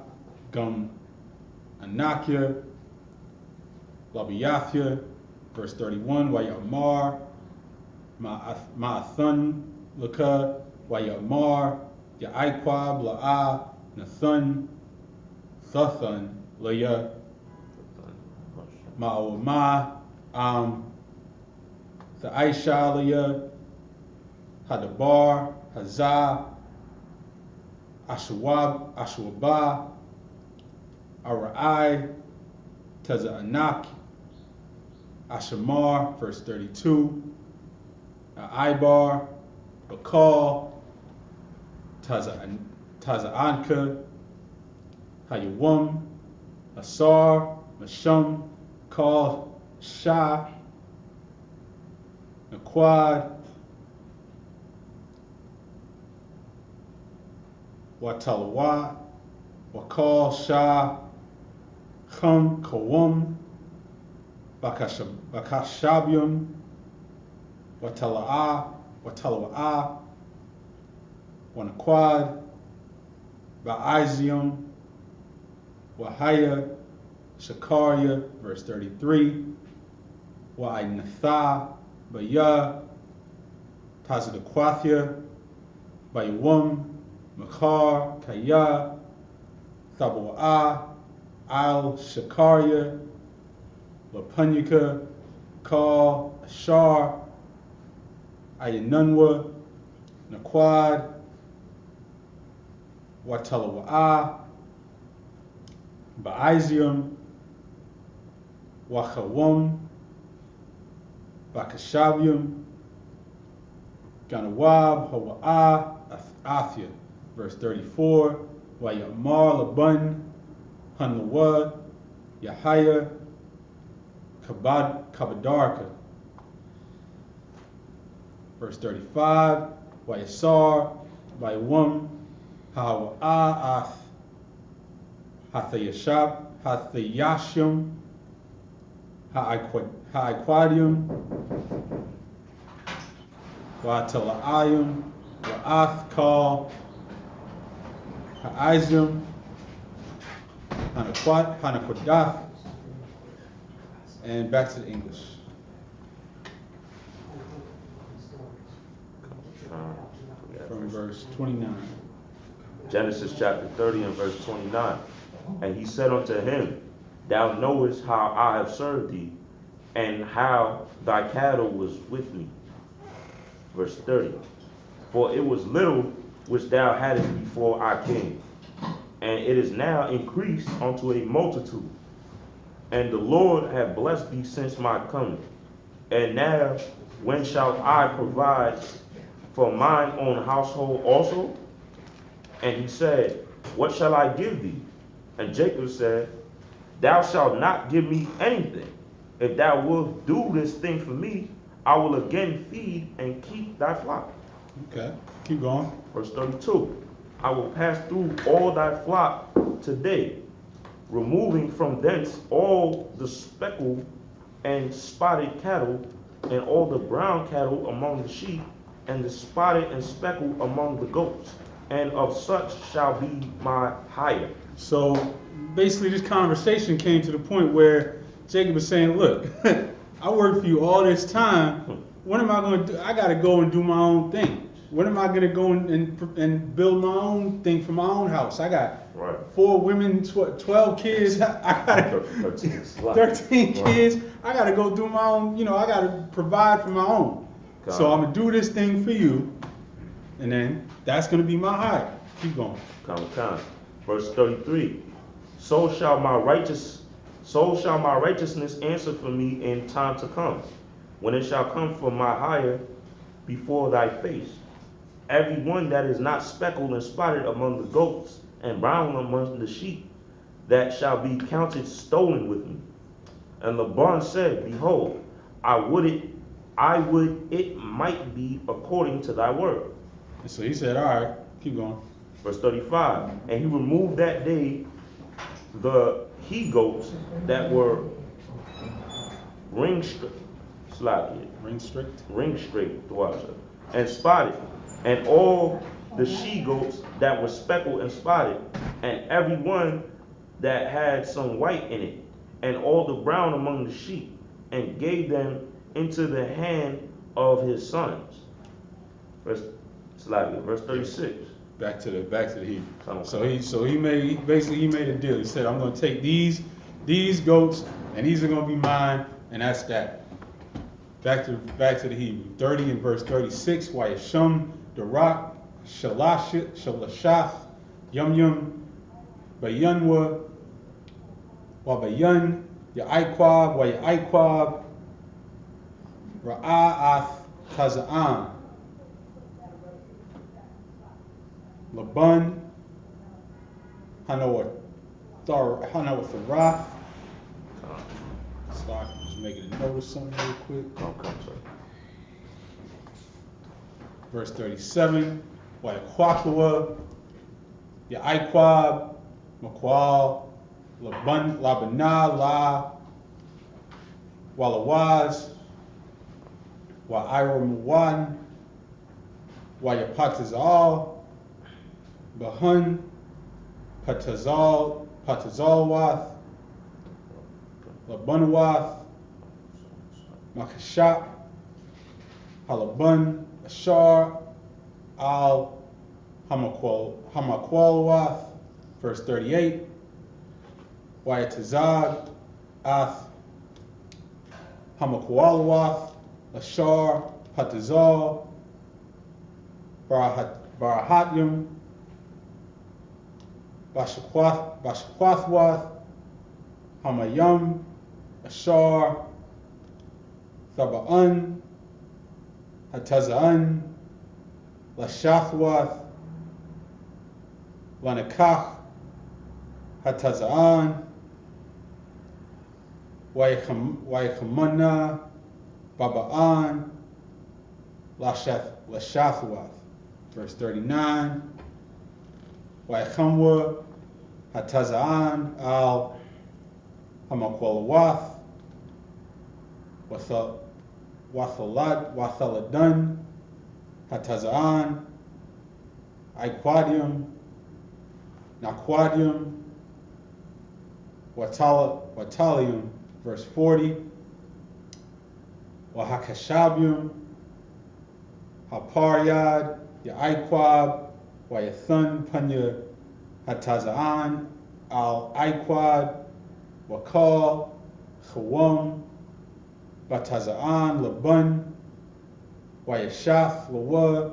[SPEAKER 1] Gum, Anakia, Labiathia, verse 31, Wayamar, Ma'athun, Laka, Wayamar, Ya'iquab, La'a, Nathun, Thuthan, Laya, Ma'awama, Aisha, Laya, Hadabar, Hazah, Ashwabah, Ara'ai, Taza'anak, Ashamar, verse 32, Ibar, Bakal, Taza'anka, Hayawum, Asar, Mashum, Kal, Shah, Naquad, Watalawa, Wakal, Shah, Chum, Kawum, Bakashabium, Watala'a, Wanaquad, Ba'azium, Wahaya, Shakaria, verse 33, Wa'inatha, Baya, Tazadaquathia, Bayawum, Makar, Kaya, Thabu'a, Al Shakaria, Lapunyaka, Kal, Ashar, Ayanunwa, Naquad, Watalawa'a, Ba'azium, Wachawum, Bakashavium, Ganawab, Hawa'ah, Athia. Verse 34, Wayamar, Laban, Hanawad, Yahaya, Kabadarka. Verse 35, Wayasar, Wayawum, Hawa'ah, Hathayashim, Ha'aikwadium, Wa'atela'ayim, Wa'athkal, Ha'izim, Hanakwadath, and back to the English. From verse 29.
[SPEAKER 2] Genesis chapter 30 and verse 29. And he said unto him, Thou knowest how I have served thee, and how thy cattle was with me. Verse 30. For it was little which thou hadst before I came, and it is now increased unto a multitude. And the Lord hath blessed thee since my coming. And now, when shall I provide for mine own household also? And he said, What shall I give thee? And Jacob said, Thou shalt not give me anything. If thou wilt do this thing for me, I will again feed and keep thy flock.
[SPEAKER 1] Okay, keep going.
[SPEAKER 2] Verse 32. I will pass through all thy flock today, removing from thence all the speckled and spotted cattle, and all the brown cattle among the sheep, and the spotted and speckled among the goats, and of such shall be my hire.
[SPEAKER 1] So basically this conversation came to the point where Jacob was saying, look, I worked for you all this time. When am I going to do? I got to go and do my own thing. When am I going to go and build my own thing for my own house? I got 4 women, 12 kids. I got 13 kids. I got to go do my own, I got to provide for my own. So I'm going to do this thing for you. And then that's going to be my hire. Keep going.
[SPEAKER 2] Verse 33. So shall my righteousness answer for me in time to come, when it shall come for my hire before thy face. Every one that is not speckled and spotted among the goats, and brown among the sheep, that shall be counted stolen with me. And Laban said, Behold, I would it might be according to thy word.
[SPEAKER 1] And so he said, all right, keep going.
[SPEAKER 2] Verse 35. And he removed that day the he goats that were ring straight, and spotted, and all the she goats that were speckled and spotted, and every one that had some white in it, and all the brown among the sheep, and gave them into the hand of his sons. Verse 36.
[SPEAKER 1] Back to the Hebrew. So he made a deal. He said, I'm going to take these goats, and these are going to be mine, and that's that. Back to the Hebrew. 30 and verse 36. Wayashum, Darak, Shalashath, Yum, Bayanwa, Wabayan, Yaikwab, Wayaikwab, Ra'ath, Taza'an, Laban, Hanawatharoth. Start just making a note of something real quick. Verse 37, Wayakwakwa, Yaikwab, Makwal, Labanah, La, Walawaz, Wa'iramuwan, Wayapatazal, Bahun, Patazalwath, Labunawath, Makashap, Halabun, Ashar, Al Hamakwalwath. Verse 38, Wayatazad, Ath, Hamakwalwath, Ashar, Patazal, Barahatyum, Bashakwathwath, Hamayam, Ashar, Thaba'an, Hataza'an, Lashathwath, Lanakach, Hataza'an, Waichamana, Baba'an, Lashathwath. Verse 39, Waichamwa, Hataza'an, Al Hamakwalawath, Wathaladan, Hataza'an, Iquadium, Naquadium, Watalium, verse 40, Wahakashabium, Haparyad, Yaiquab, Wayathan, Panya, Hataza'an, Al Iquad, Wakal, Chawam, Bataza'an, Laban, Wayashath, Lawa,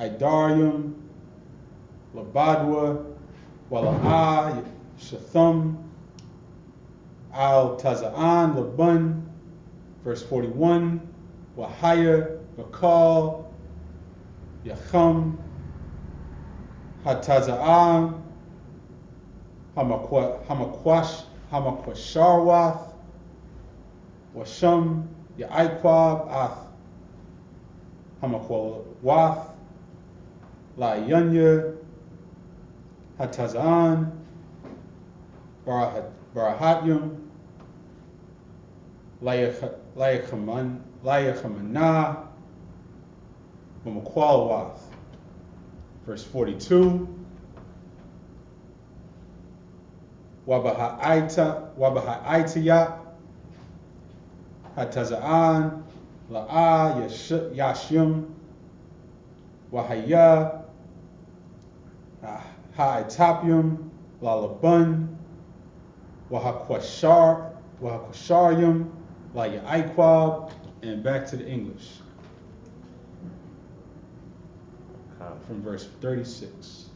[SPEAKER 1] Idarium, Labadwa, Wala'ah, Shatham, Al Taza'an, Laban, verse 41, Wahaya, Bakal, Yacham, Hataza'an, Hamakwasharwath, Washam, Yaiquab, Ath, Hamakwawath, La'yanya, Hataza'an, Barahatyum, Layachamana, Makwalawath. Verse 42, Wabaha'aitaya, Hataza'an, La'a, Yashim, Wahaya, Ha'itapium, Lalaban, Wahakwasharium, La Yaiquab, and back to the English. From verse 36.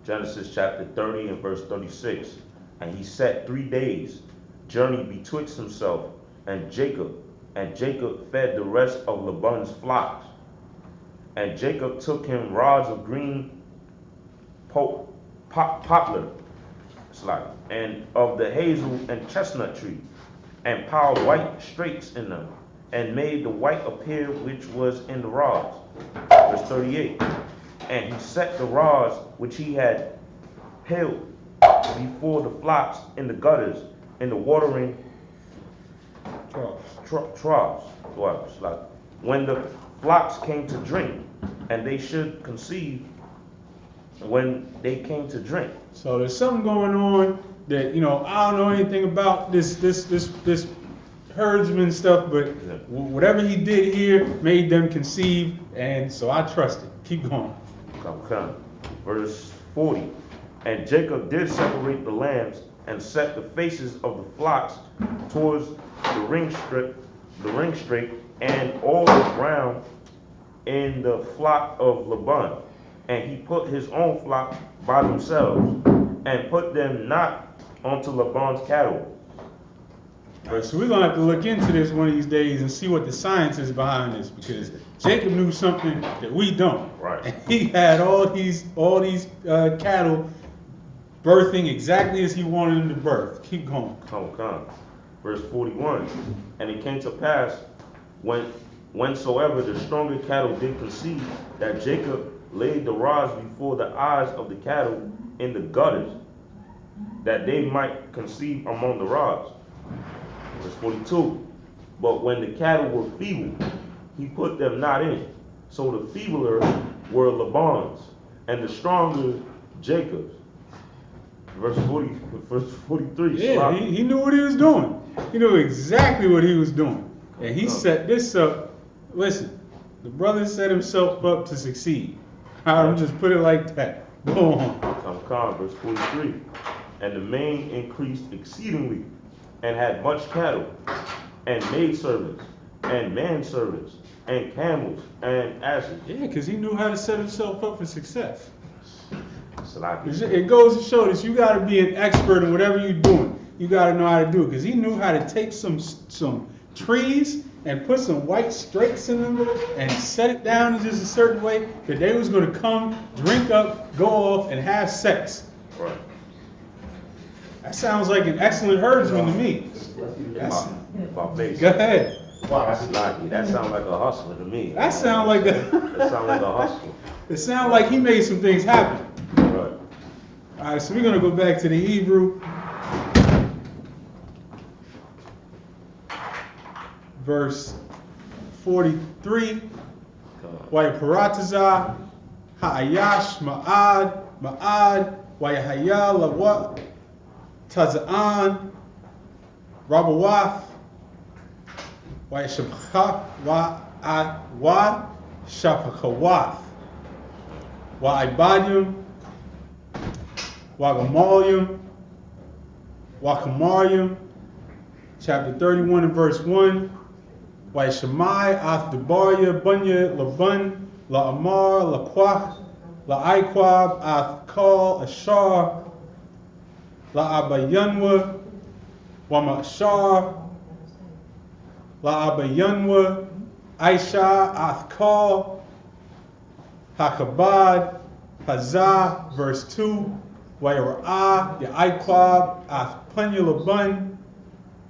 [SPEAKER 2] Genesis chapter 30 and verse 36. And he sat 3 days, journey betwixt himself and Jacob fed the rest of Laban's flocks. And Jacob took him rods of green poplar, and of the hazel and chestnut tree, and piled white strakes in them, and made the white appear which was in the rods. Verse 38. And he set the rods which he had held before the flocks in the gutters, in the watering troughs. When the flocks came to drink, and they should conceive when they came to drink.
[SPEAKER 1] So there's something going on that, I don't know anything about this herdsman stuff, but whatever he did here made them conceive, and so I trust it. Keep going.
[SPEAKER 2] Okay. Verse 40. And Jacob did separate the lambs and set the faces of the flocks towards the ring straight, and all the ground in the flock of Laban. And he put his own flock by themselves, and put them not onto Laban's cattle.
[SPEAKER 1] So we're gonna have to look into this one of these days and see what the science is behind this, because Jacob knew something that we don't.
[SPEAKER 2] Right.
[SPEAKER 1] And he had all these cattle birthing exactly as he wanted them to birth. Keep going.
[SPEAKER 2] Come. Verse 41. And it came to pass, whensoever the stronger cattle did conceive, that Jacob laid the rods before the eyes of the cattle in the gutters, that they might conceive among the rods. Verse 42. But when the cattle were feeble, he put them not in. So the feebler were Laban's, and the stronger Jacob's. Verse 43.
[SPEAKER 1] Yeah, he knew what he was doing. He knew exactly what he was doing. And he set this up. Listen, the brother set himself up to succeed. I'll just put it like that. Go on.
[SPEAKER 2] Verse 43. And the man increased exceedingly, and had much cattle, and maidservants, and manservants, and camels, and asses.
[SPEAKER 1] Yeah, because he knew how to set himself up for success.
[SPEAKER 2] Salaki.
[SPEAKER 1] It goes to show that you got to be an expert in whatever you're doing. you gotta know how to do it. Because he knew how to take some trees and put some white strakes in them and set it down in just a certain way that they was gonna come, drink up, go off, and have sex.
[SPEAKER 2] Right.
[SPEAKER 1] That sounds like an excellent herdsman to me.
[SPEAKER 2] My face.
[SPEAKER 1] Go ahead.
[SPEAKER 2] That's lucky. That sounds like a hustler to me.
[SPEAKER 1] That sounds like
[SPEAKER 2] That sounds like a hustler.
[SPEAKER 1] It sounds like he made some things happen.
[SPEAKER 2] Right.
[SPEAKER 1] All right, so we're gonna go back to the Hebrew. Verse 43. Wayaparataza, Ha'ayash, Ma'ad, Wayahaya, Lawat, Taza'an, Rabawath, Wayashabcha, Wa'ad, Shapakawath, Wa'ibadium, Wagamalium, Wakamarium, chapter 31 and verse 1. Waishamai, Athdabaria, Bunya, Laban, La'amar, Laquach, La'aiquab, Athkal, Ashar, La'abayanwa, Wamashar, La'abayanwa, Aisha, Athkal, Hakabad, Hazah, verse 2. Waira'ah, Ya'aiquab, Athpanya, Laban,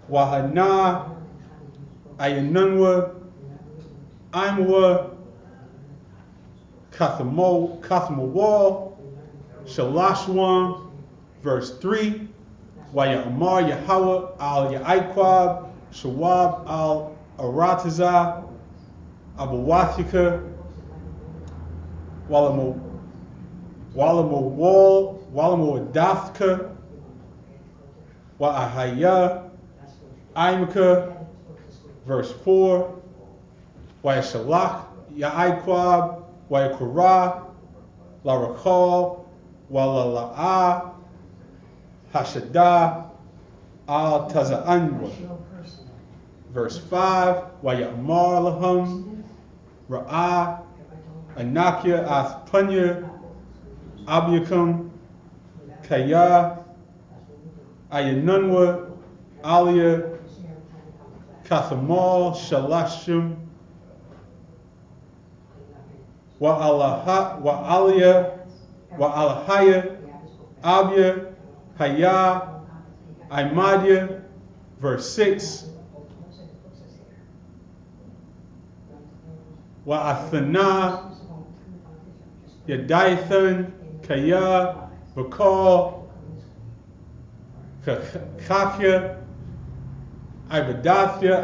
[SPEAKER 1] Wahana, Ayanunwa, Imwa, Kathamawal, Shalashwan, verse 3. Wayamar Yahweh al Yaiquab, Shawab al Arataza, Abawathika, Walamawadathka, Wa'ahaya, Imaka, verse 4. Wayashalach, Ya'aiquab, Wayakura, Larakal, Walala'ah, Hashadah, Al Taza'anwa. Verse 5. Wayamar Lahum, Ra'ah, Anakia, Athpanya, Abiyakum, Kaya, Ayanunwa, Aliyah, Kathamal, Shalashim, Wa'aliyah, Wa'alahaya, Abia, Haya, Imadia, verse 6. Wa'athana, Yadaithan, Kaya, Bakal, Kakya, Ibadathia,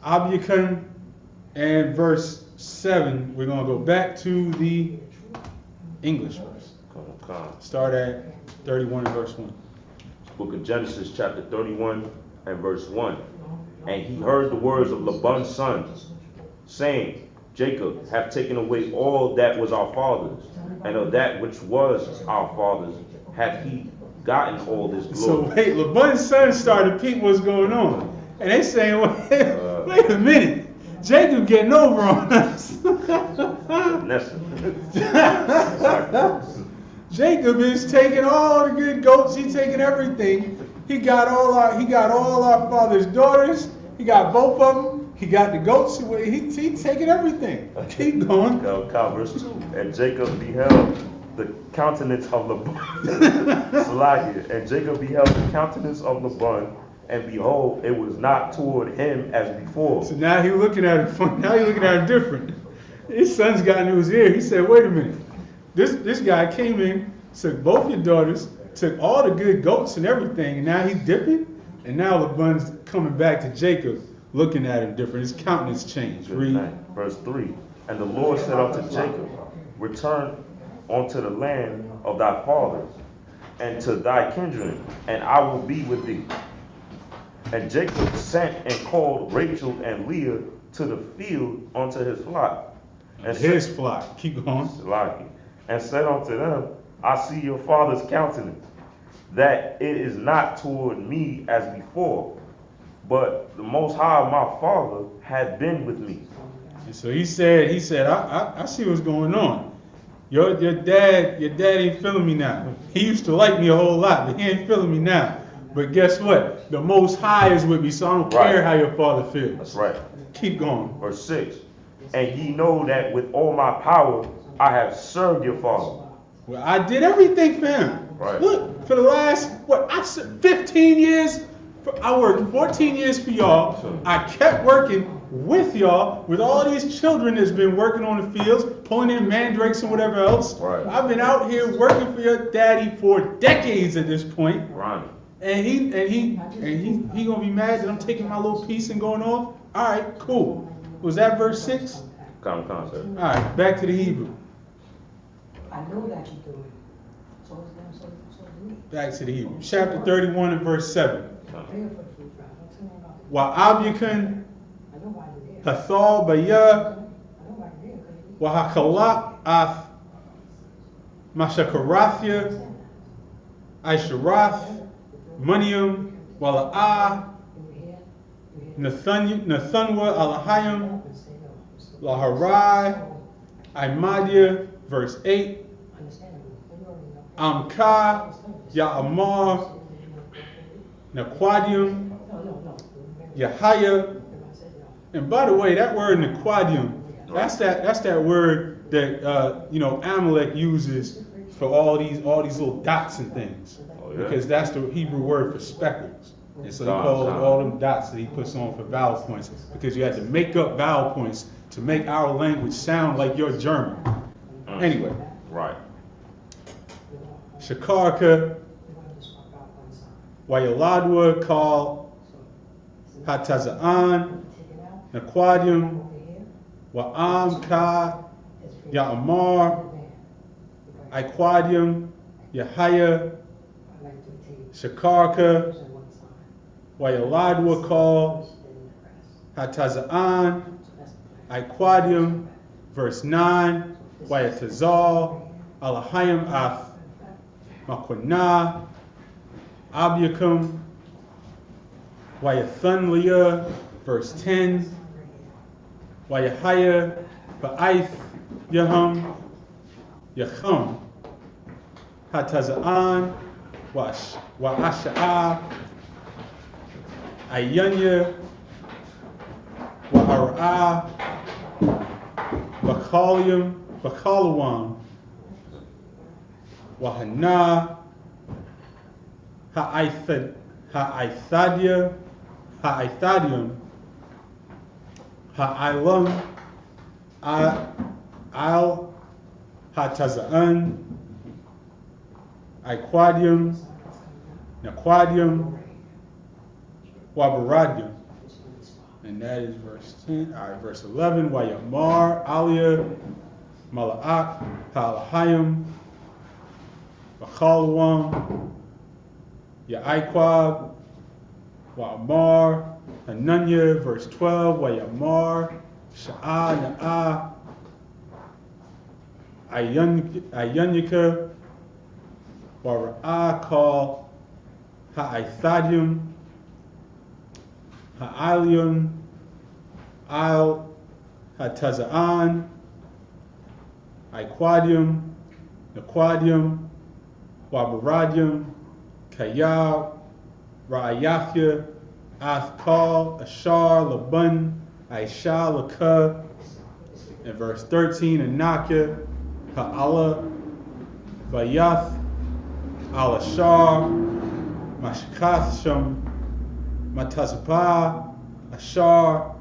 [SPEAKER 1] Abiyakan, and verse 7. We're going to go back to the English verse. Start at 31 and verse 1.
[SPEAKER 2] Book of Genesis, chapter 31 and verse 1. And he heard the words of Laban's sons, saying, Jacob hath taken away all that was our father's, and of that which was our father's hath he gotten all this glory.
[SPEAKER 1] So wait, Laban's sons started peeping what's going on. And they saying, wait a minute, Jacob getting over on us. Jacob is taking all the good goats, he's taking everything. He got all our father's daughters, he got both of them. He got the goats. He's taking everything. Keep going.
[SPEAKER 2] Verse 2. And Jacob beheld the countenance of Laban. And Jacob beheld the countenance of Laban, and behold, it was not toward him as before.
[SPEAKER 1] So now he's looking at it funny. Now he's looking at it different. His son's got into his ear. He said, "Wait a minute. This guy came in, took both your daughters, took all the good goats and everything, and now he's dipping. And now Laban's coming back to Jacob." Looking at him different, his countenance changed. Read.
[SPEAKER 2] Verse 3. And the Lord said unto Jacob, Return unto the land of thy fathers, and to thy kindred, and I will be with thee. And Jacob sent and called Rachel and Leah to the field unto his flock. And
[SPEAKER 1] his flock. Keep going.
[SPEAKER 2] And said unto them, I see your father's countenance, that it is not toward me as before, but the Most High, my father, had been with me.
[SPEAKER 1] And so he said, I see what's going on. Your dad ain't feeling me now. He used to like me a whole lot, but he ain't feeling me now. But guess what? The Most High is with me, so I don't care how your father feels.
[SPEAKER 2] That's right.
[SPEAKER 1] Keep going.
[SPEAKER 2] Verse 6. And ye know that with all my power I have served your father.
[SPEAKER 1] Well, I did everything for him.
[SPEAKER 2] Right.
[SPEAKER 1] Look, for the last, 15 years, I worked 14 years for y'all. I kept working with y'all, with all these children that's been working on the fields, pulling in mandrakes and whatever else.
[SPEAKER 2] Right.
[SPEAKER 1] I've been out here working for your daddy for decades at this point.
[SPEAKER 2] Right.
[SPEAKER 1] And he gonna be mad that I'm taking my little piece and going off? All right, cool. Was that verse 6?
[SPEAKER 2] Come, sir.
[SPEAKER 1] All right, back to the Hebrew.
[SPEAKER 4] I know that you do it. So it's them, so do it.
[SPEAKER 1] Back to the Hebrew. Chapter 31 and verse 7.
[SPEAKER 4] Pray for the food, bro. Don't tell me about it.
[SPEAKER 1] Wa abyakun
[SPEAKER 4] I know why you're there.
[SPEAKER 1] hathal baya
[SPEAKER 4] I know why you're there.
[SPEAKER 1] wa hakalak ath mashakarathya aisharath manium wala Nathanwa alahayim laharai Imadia, verse 8. Amka Ya'amar Naquadium Yahaya. And by the way, that word Naquadium, that's that word that Amalek uses for all these little dots and things. Because that's the Hebrew word for speckles. And so he calls all them dots that he puts on for vowel points, because you had to make up vowel points to make our language sound like your German. Anyway.
[SPEAKER 2] Right.
[SPEAKER 1] Shakarka, Wayaladwa called Hataza'an, Naquadium, Wa'am Ka, Ya'amar, Iquadium, Yahaya, Shakarka, Wayaladwa called Hataza'an, Iquadium, verse 9, Wayatazal, Alahayim Af, Makwana, Abyakum, Wayathunliya, verse 10, Wayahaya, Ba'aith, Yahum, Yachum, Hataza'an, Wa'asha'a, Ayanya, Wa'ara'ah, Bakalawam, Wahana, Ha'ithadium, Ha'ilam, Al, Hataza'an, Iquadium, Naquadium, Wabaradium. And that is verse 10. All right, verse 11. Wayamar, Aliyah, Mala'ak, Halahayim, Bachalawam, Ya'iquab, Wa'amar, Hananya, verse 12. Wayamar, Sha'a, Na'a, Ayanyika, Wara'ah, call Ha'ithadium, Ha'alium, Al, Hataza'an, Iquadium, Naquadium, Wabaradium, Kayab, Ra'ayafya, Athkal, Ashar, Laban, Aisha, Lakah, and verse 13, Anakya, Ha'ala, Vayath, Al-Ashar, Mashkath Sham, Matazabah, Ashar,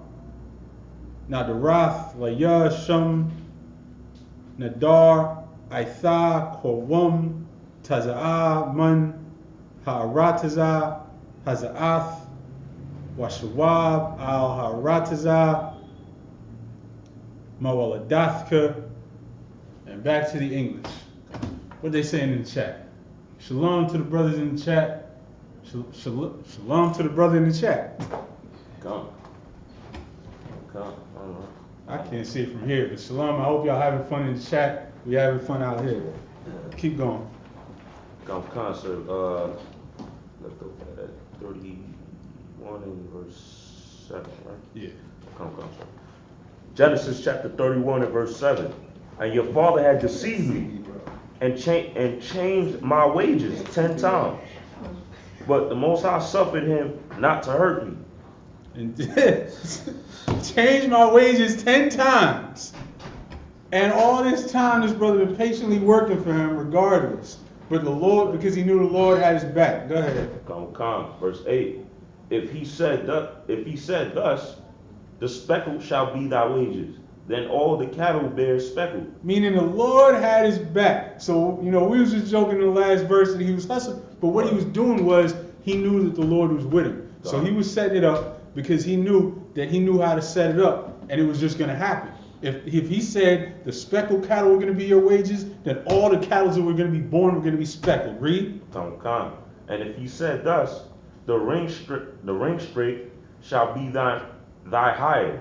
[SPEAKER 1] Nadarath, Laya, Sham, Nadar, Aitha, Korwum, Taza'ah, Man, Ha'arataza, Haza'ath, Washawab, Al-Ha'arataza, Mawaladathka. And back to the English. What they saying in the chat? Shalom to the brothers in the chat. Shalom to the brother in the chat.
[SPEAKER 2] Come.
[SPEAKER 1] I can't see it from here, but shalom. I hope y'all having fun in the chat. We having fun out here. Keep going.
[SPEAKER 2] Come, sir. Let's go at 31 and verse 7, right?
[SPEAKER 1] Yeah.
[SPEAKER 2] Come, sir. Genesis chapter 31 and verse 7. And your father had deceived me and changed my wages 10 times. But the Most High suffered him not to hurt me.
[SPEAKER 1] And changed my wages 10 times. And all this time, this brother been patiently working for him regardless. But the Lord, because he knew the Lord had his back. Go ahead.
[SPEAKER 2] Come. Verse 8. If he said thus, the speckle shall be thy wages. Then all the cattle bear speckle.
[SPEAKER 1] Meaning the Lord had his back. So, we was just joking in the last verse that he was hustling. But what he was doing was, he knew that the Lord was with him. So he was setting it up because he knew how to set it up. And it was just going to happen. If he said the speckled cattle were going to be your wages, then all the cattle that were going to be born were going to be speckled. Read.
[SPEAKER 2] Come. And if he said thus, the ring straight shall be thy hire.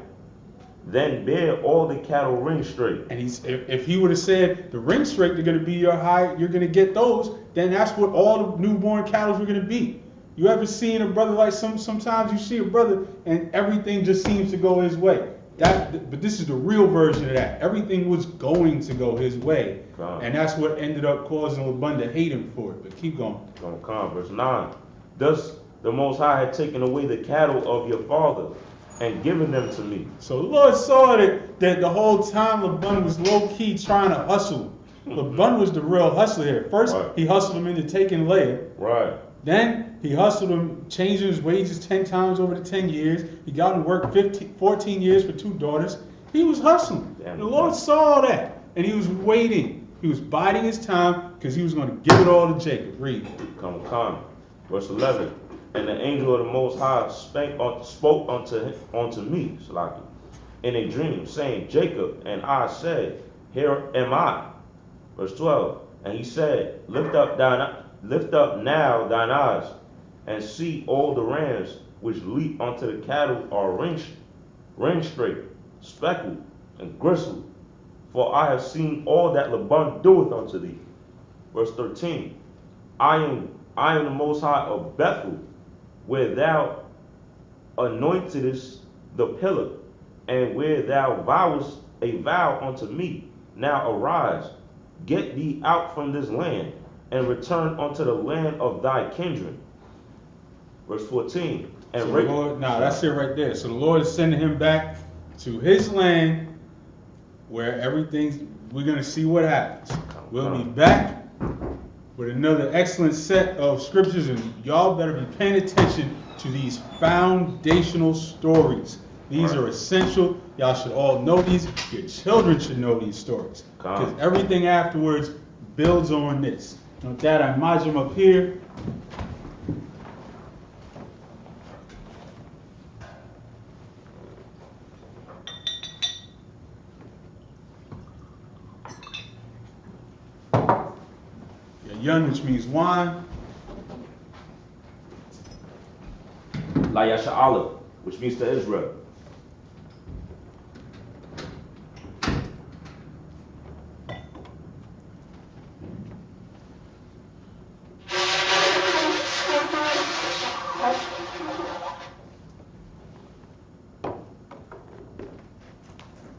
[SPEAKER 2] Then bear all the cattle ring straight. And
[SPEAKER 1] if he would have said the ring straight are going to be your hire, you're going to get those, then that's what all the newborn cattle were going to be. You ever seen a brother like sometimes you see a brother and everything just seems to go his way. But this is the real version of that. Everything was going to go his way. And that's what ended up causing Laban to hate him for it. But keep going.
[SPEAKER 2] Verse 9. Thus the Most High had taken away the cattle of your father and given them to me.
[SPEAKER 1] So the Lord saw that the whole time Laban was low-key trying to hustle him. Laban was the real hustler here. First, he hustled him into taking Leah.
[SPEAKER 2] Right.
[SPEAKER 1] Then he hustled him, changing his wages 10 times over the 10 years. He got him to work 14 years for 2 daughters. He was hustling. The Lord saw that. And he was waiting. He was biding his time because he was going to give it all to Jacob. Read.
[SPEAKER 2] Come. Verse 11. And the angel of the Most High spoke unto me, Salaki, in a dream, saying, Jacob. And I said, Here am I. Verse 12. And he said, Lift up now thine eyes, and see all the rams which leap unto the cattle are ring straight, speckled, and gristled. For I have seen all that Laban doeth unto thee. Verse 13. I am the Most High of Bethel, where thou anointedest the pillar, and where thou vowest a vow unto me. Now arise, get thee out from this land, and return unto the land of thy kindred. Verse 14. And
[SPEAKER 1] so that's it right there. So the Lord is sending him back to his land where we're going to see what happens. We'll be back with another excellent set of scriptures, and y'all better be paying attention to these foundational stories. These are essential. Y'all should all know these. Your children should know these stories. Because everything afterwards builds on this. With that, I march them up here. Yun, which means wine.
[SPEAKER 2] La Yasha'ala, which means to Israel.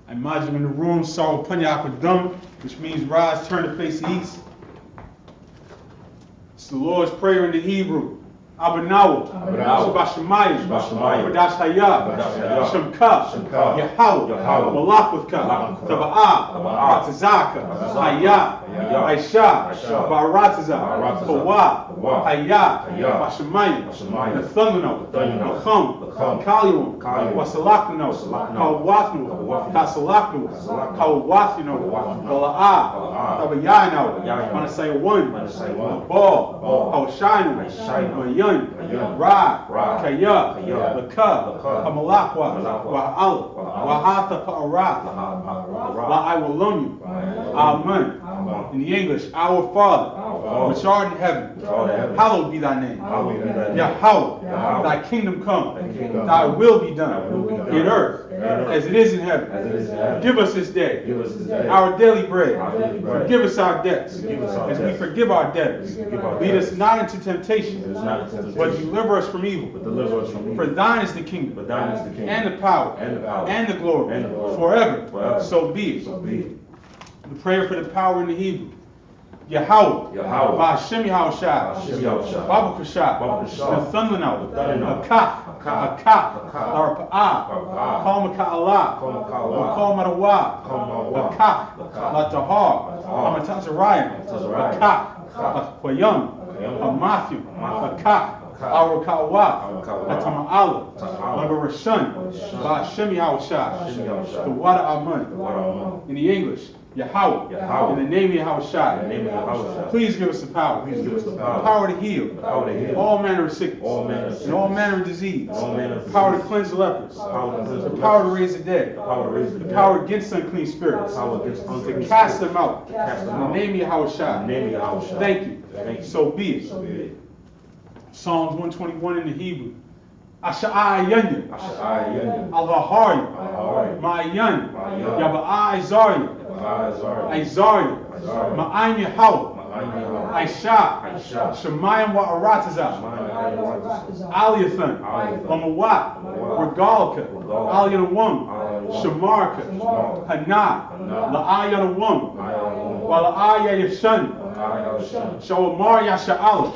[SPEAKER 1] I imagine in the room, Saw Panyapadum, which means rise, turn to face the east. It's the Lord's Prayer in the Hebrew. Abanawa, Shabashamayim, Badash Hayah, Shemka, Yahweh, Malakwaka, Taba'ah, Batazaka, Hayah, Aisha, Barataza, Kawa, Hayah, Bashamayim, Nathangano, Nacham, Kalium, Wasalakno, Kawatnu, Kasalaknu, Kawathino, Bala'ah, Tabayano, Manasaya 1, Ball, Hawashinu, Yun, Ra, Kaya, Laka, Hamalakwa, Wa'al, Wahata Pa'arat, La'awalonu, Amen. In the English, our Father, which art in heaven, hallowed be thy name. Yahweh, thy kingdom come, thy will be done, in earth, as it is in heaven. Give us this day our daily bread. Forgive us our debts, as we forgive our debtors. Lead us not into temptation, but deliver us from evil. For thine is the kingdom, and the power, and the glory, forever. So be it. The prayer for the power in the Hebrew. Yahweh.
[SPEAKER 2] Yahweh.
[SPEAKER 1] Ba'ashem Yahushai.
[SPEAKER 2] Hashem Yahushai.
[SPEAKER 1] Babakashai.
[SPEAKER 2] Babakashai.
[SPEAKER 1] Nathanlanau.
[SPEAKER 2] Nathanlanau.
[SPEAKER 1] Akak.
[SPEAKER 2] Akak.
[SPEAKER 1] Akak.
[SPEAKER 2] Akak.
[SPEAKER 1] Larpa'ah.
[SPEAKER 2] Larpa'ah.
[SPEAKER 1] Kal Maka'alah.
[SPEAKER 2] Kal Maka'alah.
[SPEAKER 1] Kal Marawah.
[SPEAKER 2] Kal Marawah.
[SPEAKER 1] Akak.
[SPEAKER 2] Akak.
[SPEAKER 1] Latahar.
[SPEAKER 2] Latahar.
[SPEAKER 1] Amatazariah.
[SPEAKER 2] Amatazariah.
[SPEAKER 1] Akak.
[SPEAKER 2] Akak.
[SPEAKER 1] Akwayam.
[SPEAKER 2] Akwayam.
[SPEAKER 1] Matthew.
[SPEAKER 2] Matthew.
[SPEAKER 1] Akak. Araka'awah.
[SPEAKER 2] Araka'awah.
[SPEAKER 1] Atama'ala.
[SPEAKER 2] Atama'ala.
[SPEAKER 1] Labarashan. Ba'ashem Yahushai.
[SPEAKER 2] Hashem Yahushai.
[SPEAKER 1] The water Amun.
[SPEAKER 2] The water Amun.
[SPEAKER 1] In the English, Yahweh.
[SPEAKER 2] Yahweh.
[SPEAKER 1] In the name of Yahushai.
[SPEAKER 2] In the name of Yahushua.
[SPEAKER 1] Please give us the power.
[SPEAKER 2] Please give us the
[SPEAKER 1] The
[SPEAKER 2] power.
[SPEAKER 1] power to heal.
[SPEAKER 2] The power to heal.
[SPEAKER 1] All manner of sickness.
[SPEAKER 2] All manner of
[SPEAKER 1] And all
[SPEAKER 2] sickness.
[SPEAKER 1] manner of disease.
[SPEAKER 2] And all manner of
[SPEAKER 1] The power to
[SPEAKER 2] disease.
[SPEAKER 1] cleanse the lepers.
[SPEAKER 2] The power to cleanse
[SPEAKER 1] The
[SPEAKER 2] the
[SPEAKER 1] power to
[SPEAKER 2] lepers.
[SPEAKER 1] raise the dead.
[SPEAKER 2] The power to raise the
[SPEAKER 1] The
[SPEAKER 2] dead.
[SPEAKER 1] power against unclean spirits.
[SPEAKER 2] The power against unclean
[SPEAKER 1] To cast
[SPEAKER 2] spirits.
[SPEAKER 1] them out.
[SPEAKER 2] To cast them
[SPEAKER 1] In the
[SPEAKER 2] out.
[SPEAKER 1] name of
[SPEAKER 2] In the
[SPEAKER 1] Yahushai.
[SPEAKER 2] name of Yahushua.
[SPEAKER 1] Thank you.
[SPEAKER 2] Thank you.
[SPEAKER 1] So be it.
[SPEAKER 2] So be it.
[SPEAKER 1] Psalms 121 in the Hebrew. Asha'ai Yanya.
[SPEAKER 2] Asha'ai Yanya.
[SPEAKER 1] Al-Vahari.
[SPEAKER 2] Al-Vahari.
[SPEAKER 1] Ma'ayan.
[SPEAKER 2] Ma'ayan.
[SPEAKER 1] Yaba'ai Zarya.
[SPEAKER 2] Azariah.
[SPEAKER 1] Isaiah.
[SPEAKER 2] Isaiah.
[SPEAKER 1] Ma'ayin Yahweh.
[SPEAKER 2] Ma'ayin Yahweh.
[SPEAKER 1] Aisha.
[SPEAKER 2] Aisha.
[SPEAKER 1] Shemayim Wa'aratazah. Aliathan.
[SPEAKER 2] Aliathan.
[SPEAKER 1] Amawat.
[SPEAKER 2] Amawat.
[SPEAKER 1] Regalka.
[SPEAKER 2] Regalka.
[SPEAKER 1] Aliyanawum.
[SPEAKER 2] Aliyanawum.
[SPEAKER 1] Shamarka.
[SPEAKER 2] Shamarka.
[SPEAKER 1] Hana.
[SPEAKER 2] Hana.
[SPEAKER 1] La'ayanawum.
[SPEAKER 2] Ayawanawum.
[SPEAKER 1] Wala'aya Yashan.
[SPEAKER 2] Ayawashan.
[SPEAKER 1] Shawamar Yasha'ala.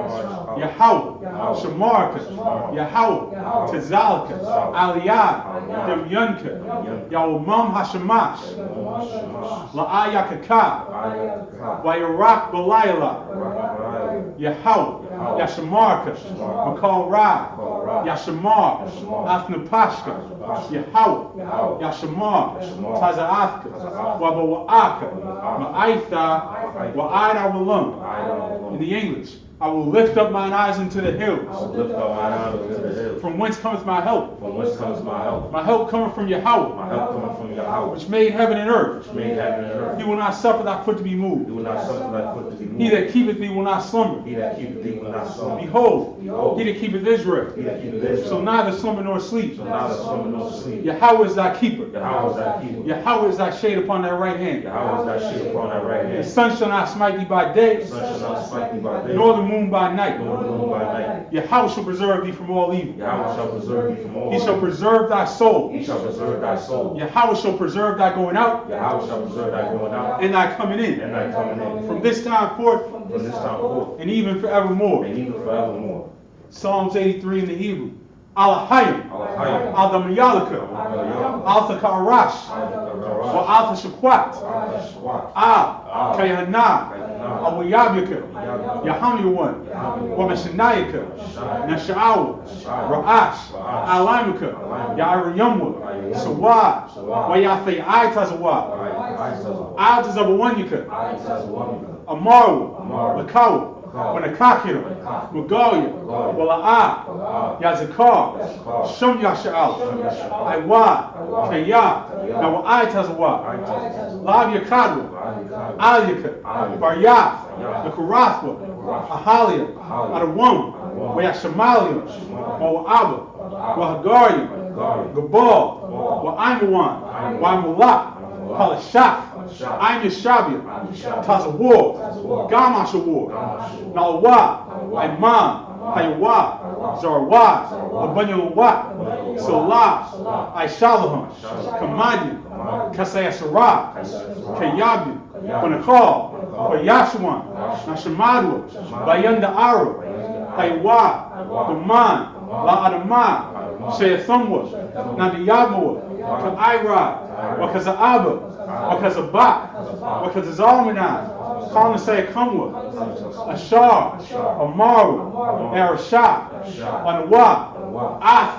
[SPEAKER 2] Yahweh.
[SPEAKER 1] Yahweh.
[SPEAKER 2] Yahweh.
[SPEAKER 1] Shamarka.
[SPEAKER 2] Shamarka.
[SPEAKER 1] Yahweh.
[SPEAKER 2] Yahweh.
[SPEAKER 1] Tazalka.
[SPEAKER 2] Tazalka.
[SPEAKER 1] Aliyah.
[SPEAKER 2] Aliyah.
[SPEAKER 1] Demyanka.
[SPEAKER 2] Demyanka.
[SPEAKER 1] Yawamam Hashamash.
[SPEAKER 2] Shamash.
[SPEAKER 1] La'ayakaka.
[SPEAKER 2] Ayakaka.
[SPEAKER 1] Wayarak Balayla.
[SPEAKER 2] Rakbarayah.
[SPEAKER 1] Yahweh,
[SPEAKER 2] Yahweh.
[SPEAKER 1] Yashamarka,
[SPEAKER 2] Yashamarka.
[SPEAKER 1] Makal Ra,
[SPEAKER 2] Makal Ra.
[SPEAKER 1] Yashamar,
[SPEAKER 2] Yashamar.
[SPEAKER 1] Athnapashka,
[SPEAKER 2] Athnapashka.
[SPEAKER 1] Yahweh,
[SPEAKER 2] Yahweh.
[SPEAKER 1] Yashamar,
[SPEAKER 2] Yashamar.
[SPEAKER 1] Taza'athka,
[SPEAKER 2] Taza'athka.
[SPEAKER 1] Wabawa'aka,
[SPEAKER 2] Wabawa'aka.
[SPEAKER 1] Ma'aitha, Wa'aida Walam.
[SPEAKER 2] Ayawalum.
[SPEAKER 1] In the English, I will lift up mine eyes into the hills.
[SPEAKER 2] I will lift up mine eyes unto the hills.
[SPEAKER 1] From whence cometh my help?
[SPEAKER 2] From whence comes my help?
[SPEAKER 1] My help cometh from Yahweh,
[SPEAKER 2] My help cometh from Yahweh,
[SPEAKER 1] which made heaven and earth.
[SPEAKER 2] which made heaven and earth.
[SPEAKER 1] He will not suffer thy foot to be
[SPEAKER 2] He
[SPEAKER 1] moved.
[SPEAKER 2] will not suffer thy foot to be moved.
[SPEAKER 1] He that keepeth thee will not slumber.
[SPEAKER 2] He that keepeth thee will not slumber.
[SPEAKER 1] Behold,
[SPEAKER 2] Behold,
[SPEAKER 1] he that keepeth Israel.
[SPEAKER 2] he that keepeth Israel.
[SPEAKER 1] So neither slumber nor sleep.
[SPEAKER 2] So neither slumber nor sleep.
[SPEAKER 1] Yahweh is thy keeper.
[SPEAKER 2] Yahweh is thy keeper.
[SPEAKER 1] Yahweh is thy shade upon thy right hand.
[SPEAKER 2] Yahweh is thy shield upon thy right
[SPEAKER 1] The
[SPEAKER 2] hand.
[SPEAKER 1] sun shall not smite thee by day,
[SPEAKER 2] The sun shall not smite thee by day,
[SPEAKER 1] nor the moon by night.
[SPEAKER 2] nor the moon by night.
[SPEAKER 1] Yahweh shall preserve thee from all evil.
[SPEAKER 2] Yahweh shall preserve thee from all
[SPEAKER 1] He shall
[SPEAKER 2] evil.
[SPEAKER 1] preserve thy soul.
[SPEAKER 2] He shall preserve thy soul.
[SPEAKER 1] Yahweh shall preserve thy going out
[SPEAKER 2] Yahweh shall preserve thy going out
[SPEAKER 1] and thy coming
[SPEAKER 2] and
[SPEAKER 1] in.
[SPEAKER 2] thy coming in.
[SPEAKER 1] From this time forth
[SPEAKER 2] From this time forth
[SPEAKER 1] and even forevermore.
[SPEAKER 2] and even forevermore.
[SPEAKER 1] Psalms 83 in the Hebrew. Alahayim.
[SPEAKER 2] Alahayim.
[SPEAKER 1] Al-Damayalaka. Al-Takarash. Wa Al-Tashakwat. Al. Kayana. Awiyabika. Yahamiwan. Wabashanayaka. Nasha'awa. Ra'ash. Alamika. Ya'ariyamwa. Sawad. Wayathi Aitazawa. Altazabawanyaka. Amaru. Lakawa. Wanakakira. Magalia. Wala'a. Yazakar. Shum Yasha'al. Iwa. Kaya. Nawa'aitazawa. Lab Yakadwa. Aliyaka, Baryath, Nakarathwa, Ahalia, Adawam, Wayashamalia, Wa'aba, Wahagaria, Gabal, Wa'aimawan, Wa'imulak, Palashaf, Aim Yashabia, Tazawar, Gamashawar, Nalawa, Imam, Hayawa, Zarwa, Abanyalawa, Salah, Aishalaham, Kamadi, Kasayasara, Kayabi, Panakal, Payashawan, Nashamadwa, Bayanda Ara, Haywa, Daman, La Adama, Shayathamwa, Nandiyabwa, Ka'ira, Wakaza'aba, Wakazabak, Wakazalmanan, Kalnasaya Ashar, Amaru, Arashah, Anawa, Ath,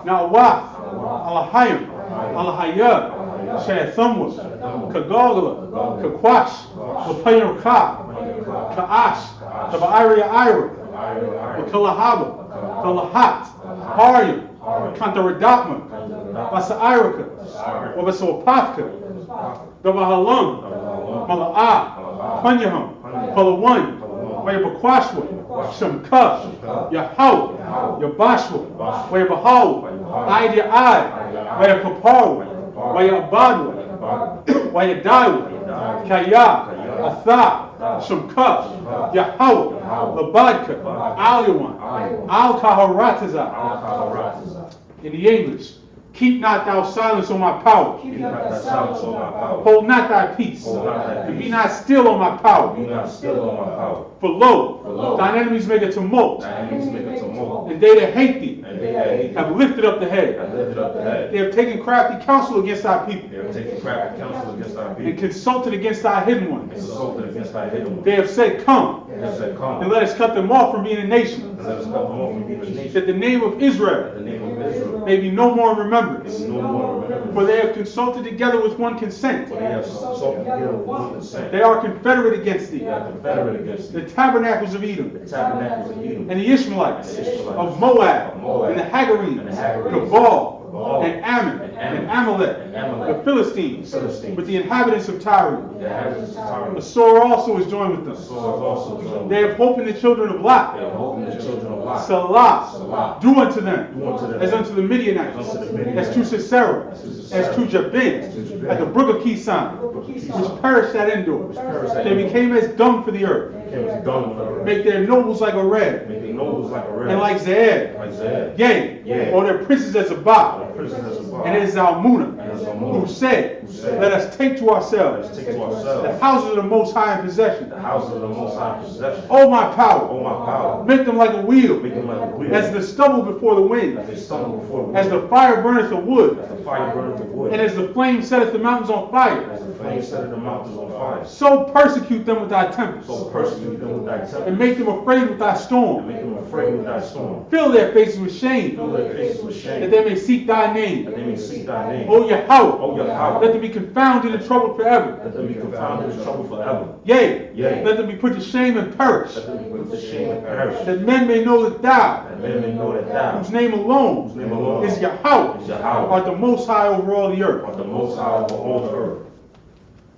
[SPEAKER 1] Nawath, Alahayim, Alahayab, Shayathamwa, Kagogla, Kakwash, Lapayarka, Ka'ash, Taba'ira Ira, Kalahaba, Kalahat, Haryam, Kantaradapma, Basairaka, Wabasawapaka, Dabahalam, Mala'ah, Panyaham, Palawan, Wayabakwashwa, Shamka, Yahweh, Yabashwa, Wayabahaw, Idea I, Wayapapawa, Wayabadwa, Wayadawa, Kaya, Atha, Shamka, Yahweh, Labadka, Aliwan, Al Kaharataza. In the English, Keep not thou silence on my power.
[SPEAKER 2] Keep not thy silence on my power.
[SPEAKER 1] Hold not thy peace.
[SPEAKER 2] Hold not thy
[SPEAKER 1] And be
[SPEAKER 2] peace.
[SPEAKER 1] not still on my power.
[SPEAKER 2] Be not still on my power.
[SPEAKER 1] For lo,
[SPEAKER 2] lo,
[SPEAKER 1] thine enemies make a tumult,
[SPEAKER 2] Thy enemies make a tumult,
[SPEAKER 1] and they that hate thee
[SPEAKER 2] and they that hate thee
[SPEAKER 1] have lifted up the head.
[SPEAKER 2] have lifted up the head.
[SPEAKER 1] They have taken crafty counsel against thy people,
[SPEAKER 2] They have taken crafty counsel against thy
[SPEAKER 1] and
[SPEAKER 2] people,
[SPEAKER 1] consulted against thy hidden
[SPEAKER 2] and
[SPEAKER 1] ones.
[SPEAKER 2] consulted against thy hidden ones.
[SPEAKER 1] They have said, Come,
[SPEAKER 2] They have said, Come,
[SPEAKER 1] and let us cut them off from being a nation,
[SPEAKER 2] and let us cut them off from being a nation,
[SPEAKER 1] that the name of
[SPEAKER 2] that
[SPEAKER 1] Israel
[SPEAKER 2] the name of Israel
[SPEAKER 1] may be no more in
[SPEAKER 2] may
[SPEAKER 1] remembrance.
[SPEAKER 2] be no more remembered.
[SPEAKER 1] For they have consulted together with one consent.
[SPEAKER 2] For they have consulted together with one consent.
[SPEAKER 1] They are confederate against thee.
[SPEAKER 2] They are confederate against
[SPEAKER 1] The
[SPEAKER 2] thee.
[SPEAKER 1] tabernacles of Edom,
[SPEAKER 2] The tabernacles of Edom,
[SPEAKER 1] and the Ishmaelites,
[SPEAKER 2] and the Ishmaelites,
[SPEAKER 1] of Moab,
[SPEAKER 2] of Moab,
[SPEAKER 1] and the Hagarenes,
[SPEAKER 2] and the Hagarenes,
[SPEAKER 1] Gabal,
[SPEAKER 2] Gabal,
[SPEAKER 1] and Ammon,
[SPEAKER 2] and
[SPEAKER 1] and
[SPEAKER 2] Ammon,
[SPEAKER 1] Amalek,
[SPEAKER 2] and Amalek,
[SPEAKER 1] the Philistines,
[SPEAKER 2] the Philistines,
[SPEAKER 1] with the inhabitants of Tyre.
[SPEAKER 2] the inhabitants of Tyre.
[SPEAKER 1] Assur also is joined with them.
[SPEAKER 2] So is also joined.
[SPEAKER 1] They have hope in the children of
[SPEAKER 2] They
[SPEAKER 1] Lot.
[SPEAKER 2] have hope in the children of Lot.
[SPEAKER 1] Salah,
[SPEAKER 2] Salah.
[SPEAKER 1] do unto them,
[SPEAKER 2] Do unto them
[SPEAKER 1] as unto the Midianites,
[SPEAKER 2] as unto the Midianites,
[SPEAKER 1] as to Sisera,
[SPEAKER 2] as to Sisera,
[SPEAKER 1] as to Jabin,
[SPEAKER 2] as to Jabin,
[SPEAKER 1] at the brook of Kison, which perished at Endor.
[SPEAKER 2] perished at
[SPEAKER 1] They
[SPEAKER 2] Endor.
[SPEAKER 1] became as dung for the earth.
[SPEAKER 2] Became as dung for the earth.
[SPEAKER 1] Make their nobles like a red,
[SPEAKER 2] Making nobles like a red.
[SPEAKER 1] and like Zaed.
[SPEAKER 2] Like Zaid.
[SPEAKER 1] Yea,
[SPEAKER 2] Yea.
[SPEAKER 1] or their princes as a Ba.
[SPEAKER 2] The princes as a bar.
[SPEAKER 1] And it is Zalmunna,
[SPEAKER 2] And it is Zalmunna,
[SPEAKER 1] who said,
[SPEAKER 2] who said,
[SPEAKER 1] Let us take to
[SPEAKER 2] Let
[SPEAKER 1] ourselves
[SPEAKER 2] us take to
[SPEAKER 1] the
[SPEAKER 2] ourselves
[SPEAKER 1] houses of the Most High in possession.
[SPEAKER 2] the house of the Most High possession.
[SPEAKER 1] O my power,
[SPEAKER 2] O my power,
[SPEAKER 1] make them like a wheel,
[SPEAKER 2] make them like a wheel,
[SPEAKER 1] as the stubble before the wind,
[SPEAKER 2] as they stumble before the
[SPEAKER 1] as
[SPEAKER 2] wind,
[SPEAKER 1] the fire burneth the wood,
[SPEAKER 2] as the fire burneth the wood,
[SPEAKER 1] and as the flame setteth the mountains on fire.
[SPEAKER 2] as the flame setteth the mountains on fire.
[SPEAKER 1] So persecute them with thy
[SPEAKER 2] So
[SPEAKER 1] tempest,
[SPEAKER 2] persecute them with thy
[SPEAKER 1] and
[SPEAKER 2] temper,
[SPEAKER 1] make them afraid with thy
[SPEAKER 2] and
[SPEAKER 1] storm.
[SPEAKER 2] make them afraid with thy storm.
[SPEAKER 1] Fill their faces with shame,
[SPEAKER 2] Fill their faces with
[SPEAKER 1] that
[SPEAKER 2] shame,
[SPEAKER 1] they may seek thy
[SPEAKER 2] that
[SPEAKER 1] name.
[SPEAKER 2] they may seek thy name.
[SPEAKER 1] O Yahweh,
[SPEAKER 2] O Yahweh,
[SPEAKER 1] let them be confounded and troubled forever.
[SPEAKER 2] let them be confounded in trouble forever.
[SPEAKER 1] Yea,
[SPEAKER 2] Yea.
[SPEAKER 1] let them be put to shame and perish,
[SPEAKER 2] Let them be put to shame and perish,
[SPEAKER 1] that men may know that thou,
[SPEAKER 2] that men may know that thou,
[SPEAKER 1] whose name alone
[SPEAKER 2] whose name alone
[SPEAKER 1] is Yahweh,
[SPEAKER 2] is Yahweh,
[SPEAKER 1] art the Most High over all the earth.
[SPEAKER 2] art the Most High over all the earth.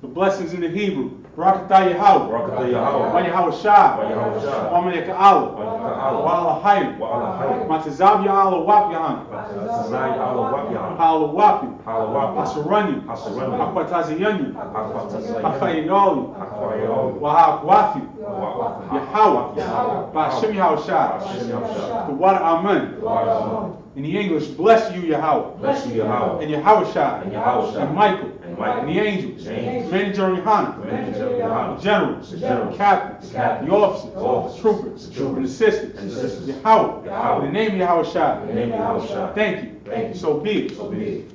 [SPEAKER 1] The blessings in the Hebrew. Barakatah Yahweh.
[SPEAKER 2] Barakatah Yahweh.
[SPEAKER 1] Wa Yahweh Shah.
[SPEAKER 2] Wa Yahweh Shah.
[SPEAKER 1] Wa Malek Allah.
[SPEAKER 2] Wa Malek Allah.
[SPEAKER 1] Wa Allah Hayim.
[SPEAKER 2] Wa Allah Hayim.
[SPEAKER 1] Matazav Ya'ala Wap Yahan.
[SPEAKER 2] Tazai Allah Wapyan.
[SPEAKER 1] Hala Wapi.
[SPEAKER 2] Hala Wapyan.
[SPEAKER 1] Asarani.
[SPEAKER 2] Asarani.
[SPEAKER 1] Akwatazayani.
[SPEAKER 2] Akwatazayani.
[SPEAKER 1] Akayinali.
[SPEAKER 2] Akwayoli.
[SPEAKER 1] Wa Ha'akwafi.
[SPEAKER 2] Wa
[SPEAKER 1] Yahweh.
[SPEAKER 2] Yahweh.
[SPEAKER 1] Ba'ashem Yahweh Shah.
[SPEAKER 2] Hashem Yahweh.
[SPEAKER 1] The water Amen.
[SPEAKER 2] Shah.
[SPEAKER 1] In the English, bless you Yahweh.
[SPEAKER 2] Bless you, Yahweh.
[SPEAKER 1] And Yahweh Shah.
[SPEAKER 2] And Yahweh Shah.
[SPEAKER 1] And Michael.
[SPEAKER 2] And Michael.
[SPEAKER 1] And the angels.
[SPEAKER 2] The angels.
[SPEAKER 1] Manager and Hana.
[SPEAKER 2] Manager of Yahweh.
[SPEAKER 1] Generals,
[SPEAKER 2] The generals,
[SPEAKER 1] captains,
[SPEAKER 2] the captains,
[SPEAKER 1] the officers,
[SPEAKER 2] the officers,
[SPEAKER 1] troopers,
[SPEAKER 2] the troopers,
[SPEAKER 1] and assistants,
[SPEAKER 2] and assistants.
[SPEAKER 1] Yahweh,
[SPEAKER 2] Yahweh.
[SPEAKER 1] in the name of Yahweh Shai.
[SPEAKER 2] In the name of Yahweh Shai.
[SPEAKER 1] Thank you.
[SPEAKER 2] Thank you.
[SPEAKER 1] So be it.
[SPEAKER 2] So be it.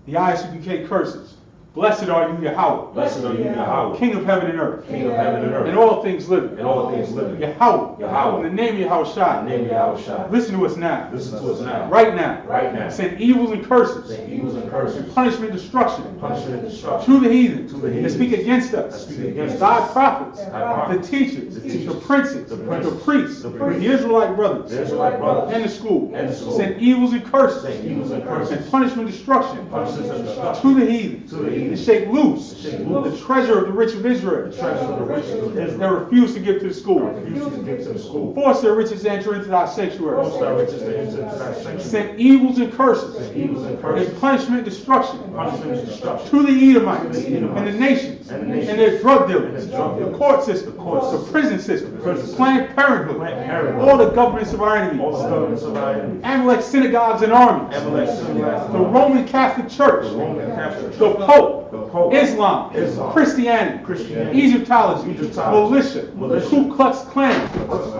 [SPEAKER 1] The Isupk curses. Blessed are you, Yahweh,
[SPEAKER 2] Blessed are you, Yahweh,
[SPEAKER 1] King of heaven and earth,
[SPEAKER 2] King of heaven and earth,
[SPEAKER 1] and all things living.
[SPEAKER 2] and all things living.
[SPEAKER 1] Yahweh,
[SPEAKER 2] Yahweh.
[SPEAKER 1] in the name of Yahweh
[SPEAKER 2] In the
[SPEAKER 1] Shai.
[SPEAKER 2] name of Yahweh Shai.
[SPEAKER 1] Listen to us now.
[SPEAKER 2] Listen to us now.
[SPEAKER 1] Right now.
[SPEAKER 2] Right now.
[SPEAKER 1] Send evils and curses,
[SPEAKER 2] Send evils and curses,
[SPEAKER 1] punishment, destruction
[SPEAKER 2] punishment and destruction
[SPEAKER 1] to the heathen
[SPEAKER 2] To the heathen.
[SPEAKER 1] that speak against us,
[SPEAKER 2] that speak against
[SPEAKER 1] thy
[SPEAKER 2] us.
[SPEAKER 1] prophets,
[SPEAKER 2] Thy prophets,
[SPEAKER 1] the teachers,
[SPEAKER 2] the teachers,
[SPEAKER 1] the princes,
[SPEAKER 2] the
[SPEAKER 1] the
[SPEAKER 2] princes,
[SPEAKER 1] priests,
[SPEAKER 2] the priests,
[SPEAKER 1] the Israelite brothers,
[SPEAKER 2] the Israelite brothers,
[SPEAKER 1] and the school.
[SPEAKER 2] and the school.
[SPEAKER 1] Send evils and curses,
[SPEAKER 2] Send evils and curses,
[SPEAKER 1] and punishment, destruction
[SPEAKER 2] punishment and destruction
[SPEAKER 1] to the heathen,
[SPEAKER 2] to the heathen.
[SPEAKER 1] and shake loose
[SPEAKER 2] To shake loose
[SPEAKER 1] the treasure of the rich of Israel
[SPEAKER 2] the treasure of the riches of
[SPEAKER 1] that
[SPEAKER 2] Israel.
[SPEAKER 1] refuse to give to the school.
[SPEAKER 2] Refuse to give to the school.
[SPEAKER 1] Force their riches to enter into thy sanctuary.
[SPEAKER 2] Force thy riches to enter into thy sanctuary.
[SPEAKER 1] Send evils and curses,
[SPEAKER 2] Send evils and curses,
[SPEAKER 1] and punishment, destruction
[SPEAKER 2] punishment and destruction
[SPEAKER 1] to the Edomites
[SPEAKER 2] To the Edomites
[SPEAKER 1] and the nations
[SPEAKER 2] and the nations
[SPEAKER 1] and their drug dealers,
[SPEAKER 2] and their drug
[SPEAKER 1] the
[SPEAKER 2] dealers,
[SPEAKER 1] court system,
[SPEAKER 2] court
[SPEAKER 1] the
[SPEAKER 2] system,
[SPEAKER 1] prison system,
[SPEAKER 2] the prison system,
[SPEAKER 1] Planned Parenthood,
[SPEAKER 2] Planned Parenthood,
[SPEAKER 1] all the governments of our
[SPEAKER 2] all the
[SPEAKER 1] enemies,
[SPEAKER 2] governments of our enemies,
[SPEAKER 1] Amalek synagogues and armies,
[SPEAKER 2] Amalek synagogues,
[SPEAKER 1] the Roman Catholic Church,
[SPEAKER 2] the Roman Catholic
[SPEAKER 1] the
[SPEAKER 2] Church,
[SPEAKER 1] Pope,
[SPEAKER 2] the Pope,
[SPEAKER 1] Islam,
[SPEAKER 2] Islam,
[SPEAKER 1] Christianity,
[SPEAKER 2] Christianity,
[SPEAKER 1] Egyptology,
[SPEAKER 2] Egyptology,
[SPEAKER 1] militia, Ku Klux Klan,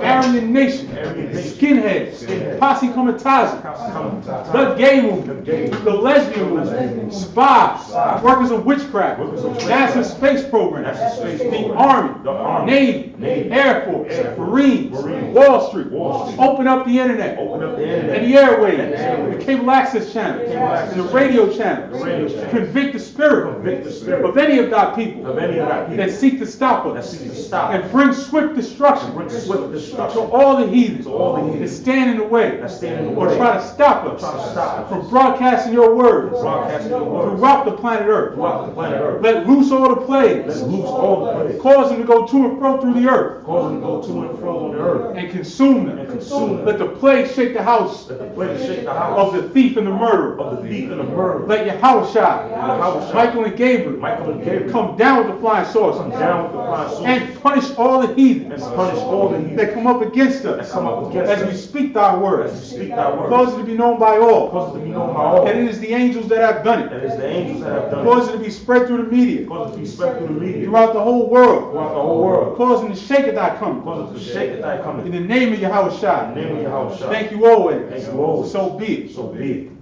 [SPEAKER 1] Aryan Nation,
[SPEAKER 2] Aryan Nation,
[SPEAKER 1] skinheads,
[SPEAKER 2] skinheads,
[SPEAKER 1] posse comitatus, the gay movement, the lesbian movement, spies, workers of witchcraft,
[SPEAKER 2] Workers of witchcraft,
[SPEAKER 1] NASA space program,
[SPEAKER 2] NASA space
[SPEAKER 1] the
[SPEAKER 2] program,
[SPEAKER 1] Army,
[SPEAKER 2] the Army,
[SPEAKER 1] Navy,
[SPEAKER 2] Navy,
[SPEAKER 1] Air Force,
[SPEAKER 2] Air Force,
[SPEAKER 1] Marines,
[SPEAKER 2] Marines,
[SPEAKER 1] Wall Street,
[SPEAKER 2] Wall Street,
[SPEAKER 1] open up the internet,
[SPEAKER 2] Open up the internet,
[SPEAKER 1] and the airwaves,
[SPEAKER 2] and the airwaves,
[SPEAKER 1] the cable access channels,
[SPEAKER 2] cable access
[SPEAKER 1] and the
[SPEAKER 2] channels,
[SPEAKER 1] radio channels,
[SPEAKER 2] the radio
[SPEAKER 1] to
[SPEAKER 2] channels,
[SPEAKER 1] convict the spirit
[SPEAKER 2] convict the spirit
[SPEAKER 1] of any of thy people
[SPEAKER 2] of any of thy people
[SPEAKER 1] that seek to stop
[SPEAKER 2] that
[SPEAKER 1] us
[SPEAKER 2] seek to stop
[SPEAKER 1] and
[SPEAKER 2] us,
[SPEAKER 1] bring swift destruction
[SPEAKER 2] bring swift
[SPEAKER 1] to
[SPEAKER 2] destruction
[SPEAKER 1] all the heathen
[SPEAKER 2] to all the heathen
[SPEAKER 1] that stand in the way
[SPEAKER 2] that stand in the
[SPEAKER 1] or
[SPEAKER 2] way,
[SPEAKER 1] try to stop us
[SPEAKER 2] try to stop us
[SPEAKER 1] from broadcasting your words
[SPEAKER 2] broadcasting your words
[SPEAKER 1] throughout the planet Earth.
[SPEAKER 2] throughout the planet Earth.
[SPEAKER 1] Let loose all the plagues,
[SPEAKER 2] Let loose all the plagues,
[SPEAKER 1] cause them to go to and fro through the earth
[SPEAKER 2] cause them to go to and fro on the earth,
[SPEAKER 1] and consume them.
[SPEAKER 2] and consume them.
[SPEAKER 1] Let the plague shake the house
[SPEAKER 2] Let the plague shake the
[SPEAKER 1] of
[SPEAKER 2] house
[SPEAKER 1] the thief and the murderer.
[SPEAKER 2] of the thief and the murderer.
[SPEAKER 1] Let Yahweh Shai,
[SPEAKER 2] Yahweh Shai,
[SPEAKER 1] Michael and Gabriel Gabriel.
[SPEAKER 2] Michael and Gabriel.
[SPEAKER 1] Come down with the flying
[SPEAKER 2] Come
[SPEAKER 1] saucers.
[SPEAKER 2] down with the flying sword.
[SPEAKER 1] And punish all the heathens.
[SPEAKER 2] And punish all the heathen
[SPEAKER 1] That come up against us.
[SPEAKER 2] that come up against
[SPEAKER 1] As
[SPEAKER 2] us.
[SPEAKER 1] we speak thy word.
[SPEAKER 2] As we speak thy word.
[SPEAKER 1] Cause it to be known by all.
[SPEAKER 2] Cause it to be known by all.
[SPEAKER 1] And it is the angels that have done
[SPEAKER 2] And
[SPEAKER 1] it.
[SPEAKER 2] it's the angels that have done
[SPEAKER 1] Cause
[SPEAKER 2] it.
[SPEAKER 1] it to be spread through the media.
[SPEAKER 2] Cause it to be spread through the media.
[SPEAKER 1] Throughout the whole world.
[SPEAKER 2] Throughout the whole world.
[SPEAKER 1] Causing to shake at thy coming.
[SPEAKER 2] Cause it to shake at thy
[SPEAKER 1] In
[SPEAKER 2] coming.
[SPEAKER 1] the name of Yahweh
[SPEAKER 2] In the
[SPEAKER 1] Shai.
[SPEAKER 2] name of Yahweh Shai.
[SPEAKER 1] Thank you always.
[SPEAKER 2] Thank you always.
[SPEAKER 1] So be it.
[SPEAKER 2] So be it.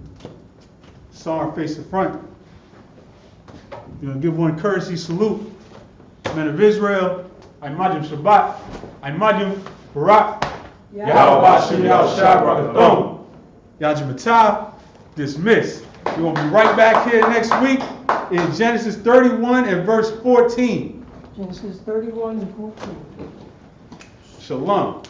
[SPEAKER 1] Sorry, face the front. You're gonna give one courtesy salute. Men of Israel, Imagim Shabbat, Imagim Barak, Yahweh Bashem Yahweh Shai Barakathon, Yajim Atah, dismissed. We're gonna be right back here next week in Genesis 31 and verse 14.
[SPEAKER 4] Genesis 31 and 14.
[SPEAKER 1] Shalom.